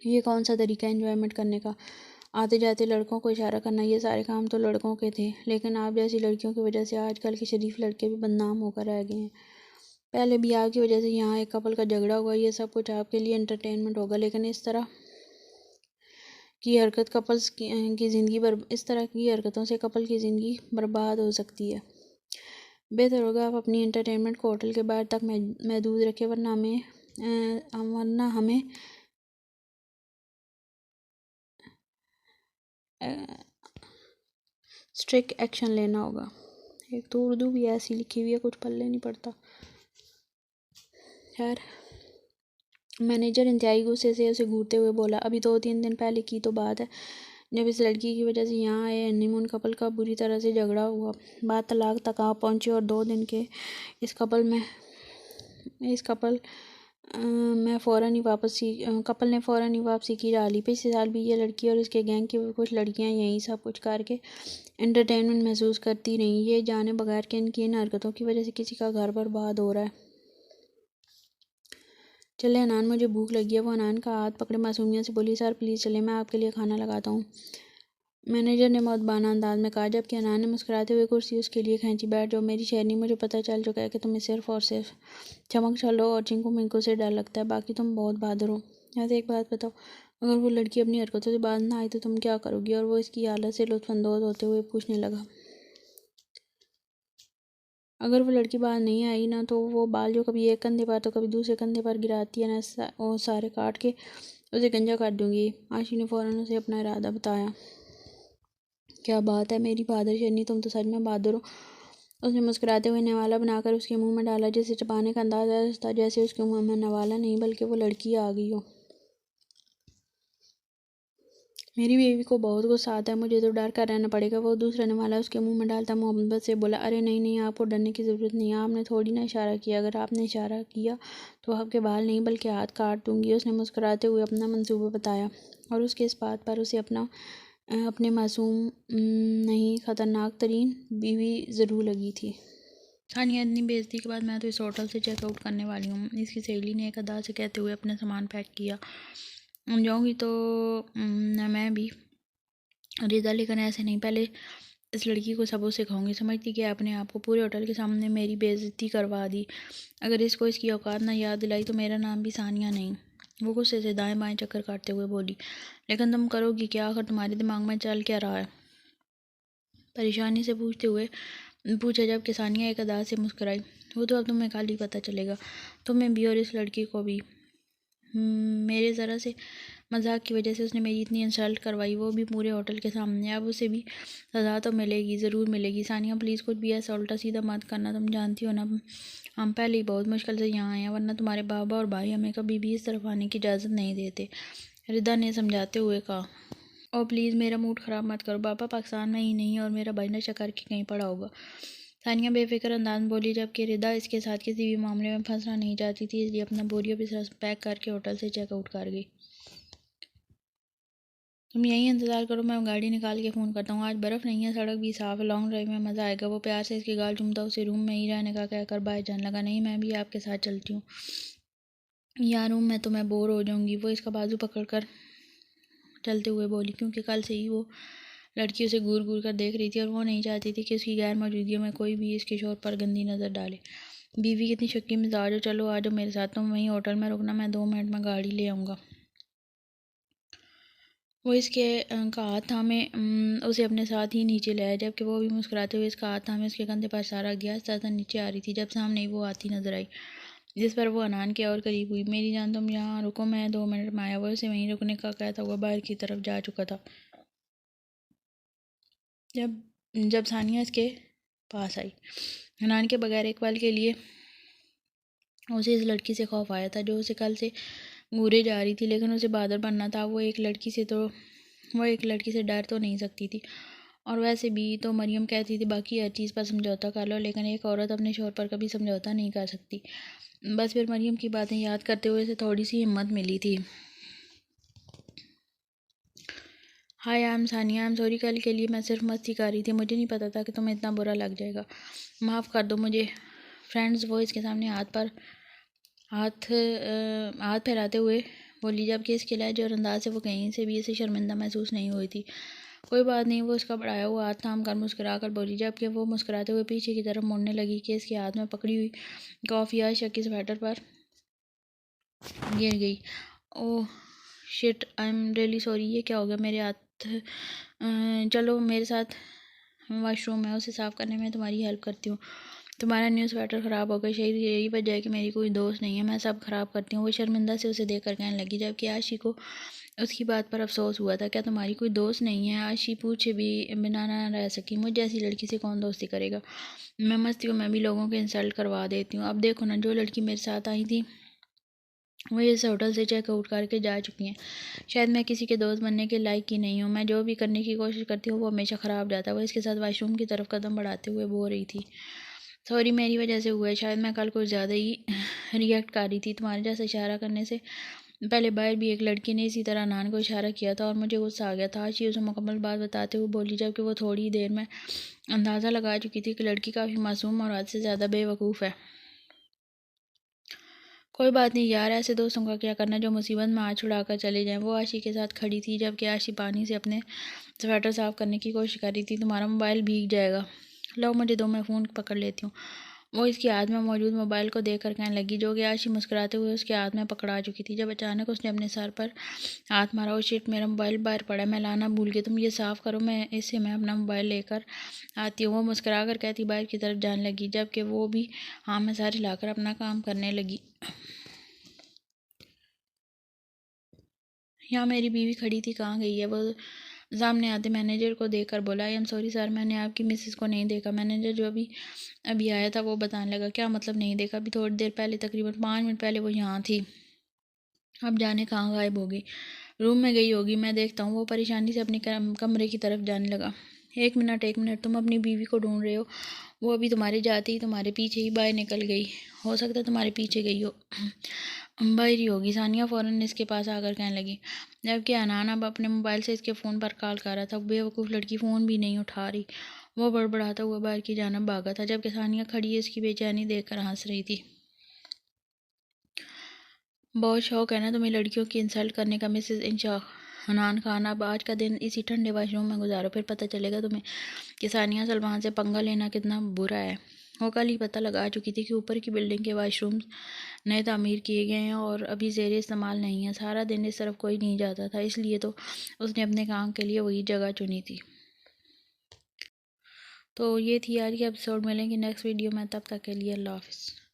ये कौन सा तरीका है एंजॉयमेंट करने का? आते जाते लड़कों को इशारा करना, ये सारे काम तो लड़कों के थे, लेकिन आप जैसी लड़कियों की वजह से आजकल के शरीफ लड़के भी बदनाम होकर रह गए हैं। पहले भी आपकी वजह से यहाँ एक कपल का झगड़ा हुआ। ये सब कुछ आपके लिए एंटरटेनमेंट होगा, लेकिन इस तरह की हरकत कपल्स की ज़िंदगी इस तरह की हरकतों से कपल की ज़िंदगी बर्बाद हो सकती है। बेहतर होगा आप अपनी एंटरटेनमेंट को होटल के बाहर तक महदूद रखें, वरना हमें स्ट्रिक्ट एक्शन लेना होगा। एक तो उर्दू भी ऐसी लिखी हुई है, कुछ पल्ले नहीं पड़ता। खैर, मैनेजर इंतहाई गुस्से से उसे घूरते हुए बोला। अभी 2-3 दिन पहले की तो बात है, जब इस लड़की की वजह से यहाँ आए हनीमून कपल का बुरी तरह से झगड़ा हुआ। बात तलाक तक आ पहुँची और 2 दिन के इस कपल में फ़ौरन ही कपल ने फ़ौरन ही वापसी की डाली। पिछले साल भी ये लड़की और इसके गैंग की कुछ लड़कियां यही सब कुछ करके एंटरटेनमेंट महसूस करती रहीं, ये जाने बगैर कि इनकी इन हरकतों की वजह से किसी का घर बर्बाद हो रहा है। चले अनान, मुझे भूख लगी है। वो अनान का हाथ पकड़े मासूमियत से बोली। सर प्लीज़ चले, मैं आपके लिए खाना लगाता हूँ, मैनेजर ने मौतबाना अंदाज में कहा, जबकि अनान ने मुस्कुराते हुए कुर्सी उसके लिए खींची। बैठ जाओ मेरी शेरनी, मुझे पता चल चुका है कि तुम्हें सिर्फ और सिर्फ चमक छल्लो और चिंकू मिंकू से डर लगता है, बाकी तुम बहुत बहादुर हो। ऐसे एक बात बताओ, अगर वो लड़की अपनी हरकतों से बाज ना आई तो तुम क्या करोगी? और वो इसकी हालत से लुत्फानंदोज होते हुए पूछने लगा। अगर वो लड़की बाहर नहीं आई ना, तो वो बाल जो कभी एक कंधे पर तो कभी दूसरे कंधे पर गिराती है ना, वो सारे काट के उसे गंजा कर दूंगी। आशी ने फ़ौरन उसे अपना इरादा बताया। क्या बात है मेरी बहादुर शेरनी, तुम तो सच में बहादुर हो। उसने मुस्कुराते हुए नवाला बनाकर उसके मुंह में डाला, जिसे चबाने का अंदाजा था जैसे उसके मुंह में नवाला नहीं बल्कि वो लड़की आ गई हो। मेरी बीवी को बहुत गुस्सा आता है, मुझे तो डर कर रहना पड़ेगा। वो दूसरा नवाला उसके मुंह में डालता मोहब्बत से बोला। अरे नहीं नहीं, आपको डरने की ज़रूरत नहीं है, आपने थोड़ी ना इशारा किया। अगर आपने इशारा किया तो आपके बाल नहीं बल्कि हाथ काट दूंगी। उसने मुस्कुराते हुए अपना मंसूबा बताया, और उसके इस बात पर उसे अपने मासूम नहीं ख़तरनाक तरीन बीवी ज़रूर लगी थी। सानिया, इतनी बेइज्जती के बाद मैं तो इस होटल से चेकआउट करने वाली हूँ, इसकी सहेली ने एक अदा से कहते हुए अपना सामान पैक किया। जाऊँगी तो मैं भी रिदा, लेकिन ऐसे नहीं, पहले इस लड़की को सबक सिखाऊंगी। समझती कि अपने आप को पूरे होटल के सामने मेरी बेइज्जती करवा दी। अगर इसको इसकी औकात ना याद दिलाई तो मेरा नाम भी सानिया नहीं। वो गुस्से से दाएं बाएं चक्कर काटते हुए बोली। लेकिन तुम करोगी क्या? आखिर तुम्हारे दिमाग में चल क्या रहा है? परेशानी से पूछा, जबकि सानिया एक अदा से मुस्कुराई। वो तो अब तुम्हें कल ही पता चलेगा, तुम्हें भी और इस लड़की को भी। मेरे ज़रा से मजाक की वजह से उसने मेरी इतनी इंसल्ट करवाई, वो भी पूरे होटल के सामने। अब उसे भी सज़ा तो मिलेगी, ज़रूर मिलेगी। सानिया प्लीज़ कुछ भी ऐसा उल्टा सीधा मत करना, तुम जानती हो ना हम पहले ही बहुत मुश्किल से यहाँ आए हैं, वरना तुम्हारे बाबा और भाई हमें कभी भी इस तरफ आने की इजाज़त नहीं देते, रिदा ने समझाते हुए कहा। और प्लीज़ मेरा मूड ख़राब मत करो, पापा पाकिस्तान में ही नहीं और मेरा भाई नशा करके कहीं पड़ा होगा। सानिया बेफिक्र अंदाज में बोली, जबकि रिदा इसके साथ किसी भी मामले में फंसना नहीं चाहती थी, इसलिए अपना बोरिया बिस्तर पैक करके होटल से चेकआउट कर गई। तुम यहीं इंतज़ार करो, मैं गाड़ी निकाल के फ़ोन करता हूँ। आज बर्फ़ नहीं है, सड़क भी साफ़ है, लॉन्ग ड्राइव में मज़ा आएगा। वो प्यार से इसकी गाल चूमता उसे रूम में ही रहने का कहकर बाहर जाने लगा। नहीं, मैं भी आपके साथ चलती हूँ, यहाँ रूम में तो मैं बोर हो जाऊँगी। वो इसका बाजू पकड़ कर चलते हुए बोली, क्योंकि कल से ही वो लड़की उसे घूर घूर कर देख रही थी और वो नहीं चाहती थी कि उसकी गैर मौजूदगी में कोई भी इसके शोर पर गंदी नज़र डाले। बीवी कितनी शक्की मिजाज हो, चलो आ जाओ मेरे साथ, तुम वहीं होटल में रुकना, मैं 2 मिनट में गाड़ी ले आऊँगा। वो इसके का हाथ थामे उसे अपने साथ ही नीचे ले आया, जबकि वो भी मुस्कुराते हुए इसका हाथ थामे उसके कंधे पर इशारा किया। ज़्यादा नीचे आ रही थी जब सामने ही वो आती नजर आई। जिस पर वो अनान के और करीब हुई। मेरी जान तुम यहाँ रुको, मैं 2 मिनट में आया। वो उसे वहीं रुकने का कहता हुआ बाहर की तरफ जा चुका था जब जब सानिया इसके पास आई। अनान के बगैर एक पल के लिए उसे इस लड़की से खौफ आया था जो उसे कल से घूरे जा रही थी, लेकिन उसे बहादुर बनना था। वो एक लड़की से डर तो नहीं सकती थी, और वैसे भी तो मरियम कहती थी बाकी हर चीज़ पर समझौता कर लो, लेकिन एक औरत अपने शौहर पर कभी समझौता नहीं कर सकती। बस फिर मरियम की बातें याद करते हुए उसे थोड़ी सी हिम्मत मिली थी। Hi, I am Sania, I am sorry, कल के लिए मैं सिर्फ मस्ती कर रही थी, मुझे नहीं पता था कि तुम्हें इतना बुरा लग जाएगा, माफ़ कर दो मुझे। फ्रेंड्स वो इसके सामने हाथ फैलाते हुए बोली, जबकि इसके लहजे और अंदाज से वो कहीं से भी इसे शर्मिंदा महसूस नहीं हुई थी। कोई बात नहीं, वो उसका बढ़ाया हुआ हाथ थाम कर मुस्कुरा कर बोली, जबकि वो मुस्कुराते हुए पीछे की तरफ मुड़ने लगी कि इसके हाथ में पकड़ी हुई कॉफ़ी आयशा के स्वेटर पर गिर गई। Oh shit, I am really sorry, ये क्या हो गया मेरे हाथ? चलो मेरे साथ वॉशरूम है, उसे साफ़ करने में तुम्हारी हेल्प करती हूँ। तुम्हारा न्यू स्वेटर ख़राब हो गया, शायद यही वजह है कि मेरी कोई दोस्त नहीं है, मैं सब ख़राब करती हूँ। वो शर्मिंदा से उसे देख कर कहने लगी, जबकि आशी को उसकी बात पर अफसोस हुआ था। क्या तुम्हारी कोई दोस्त नहीं है? आशी पूछे भी बिना ना रह सकी। मुझ जैसी लड़की से कौन दोस्ती करेगा? मैं मस्ती में भी लोगों के इंसल्ट करवा देती हूँ। अब देखो ना, जो लड़की मेरे साथ आई थी वो इस होटल से चेकआउट करके जा चुकी हैं। शायद मैं किसी के दोस्त बनने के लायक ही नहीं हूँ। मैं जो भी करने की कोशिश करती हूँ वो हमेशा ख़राब जाता है। वो इसके साथ वॉशरूम की तरफ कदम बढ़ाते हुए बोल रही थी, सॉरी मेरी वजह से हुआ है, शायद मैं कल कुछ ज़्यादा ही रिएक्ट कर रही थी। तुम्हारे जैसा इशारा करने से पहले बाहर भी एक लड़की ने इसी तरह नान को इशारा किया था और मुझे गुस्सा आ गया था। आशी उसे मुकम्मल बात बताते हुए बोली, जबकि वो थोड़ी ही देर में अंदाज़ा लगा चुकी थी कि लड़की काफ़ी मासूम और हद से ज़्यादा बेवकूफ़ है। कोई बात नहीं यार, ऐसे दोस्तों का क्या करना जो मुसीबत में हाथ छुड़ा कर चले जाएं। वो आशी के साथ खड़ी थी, जबकि आशी पानी से अपने स्वेटर साफ़ करने की कोशिश कर रही थी। तुम्हारा मोबाइल भीग जाएगा, लो मुझे दो, मैं फ़ोन पकड़ लेती हूँ। वो इसके हाथ में मौजूद मोबाइल को देख कर कहने लगी, जो कि आशी मुस्कुराते हुए उसके हाथ में पकड़ा चुकी थी, जब अचानक उसने अपने सर पर हाथ मारा। ओ शिट, मेरा मोबाइल बाहर पड़ा, मैं लाना भूल गई, तुम ये साफ़ करो, मैं अपना मोबाइल लेकर आती हूँ। वो मुस्कुरा कर कहती बाहर की तरफ जाने लगी, जबकि वो भी हाँ में सर हिलाकर अपना काम करने लगी। यहाँ मेरी बीवी खड़ी थी, कहाँ गई है? वो सामने आते मैनेजर को देखकर बोला, आई एम सॉरी सर, मैंने आपकी मिसेस को नहीं देखा। मैनेजर जो अभी अभी आया था वो बताने लगा, क्या मतलब नहीं देखा? अभी थोड़ी देर पहले, तकरीबन 5 मिनट पहले वो यहाँ थी, अब जाने कहाँ गायब हो गई। रूम में गई होगी, मैं देखता हूँ। वो परेशानी से अपने कमरे की तरफ जाने लगा। एक मिनट, तुम अपनी बीवी को ढूंढ रहे हो? वो अभी तुम्हारे जाते ही तुम्हारे पीछे ही बाहर निकल गई। हो सकता है तुम्हारे पीछे गई हो, बाहर ही होगी। सानिया फ़ौरन इसके पास आकर कहने लगी, जबकि अनान अब अपने मोबाइल से इसके फ़ोन पर कॉल कर रहा था। बेवकूफ़ लड़की फ़ोन भी नहीं उठा रही। वो बड़बड़ाता हुआ बाहर की जानब भागा था, जबकि सानिया खड़ी इसकी बेचैनी देखकर हंस रही थी। बहुत शौक है ना तुम्हें लड़कियों की इंसल्ट करने का मिसेस हनान खान। अब आज का दिन इसी ठंडे वॉशरूम में गुजारो, फिर पता चलेगा तुम्हें कि सानिया सलमान से पंगा लेना कितना बुरा है। वो कल ही पता लगा चुकी थी कि ऊपर की बिल्डिंग के वाशरूम नए तामीर किए गए हैं और अभी ज़ेर इस्तेमाल नहीं है। सारा दिन इस तरफ कोई नहीं जाता था, इसलिए तो उसने अपने काम के लिए वही जगह चुनी थी। तो ये थी आज की एपिसोड, मिलेंगे नेक्स्ट वीडियो में, तब तक के लिए अल्लाह हाफ़िज़।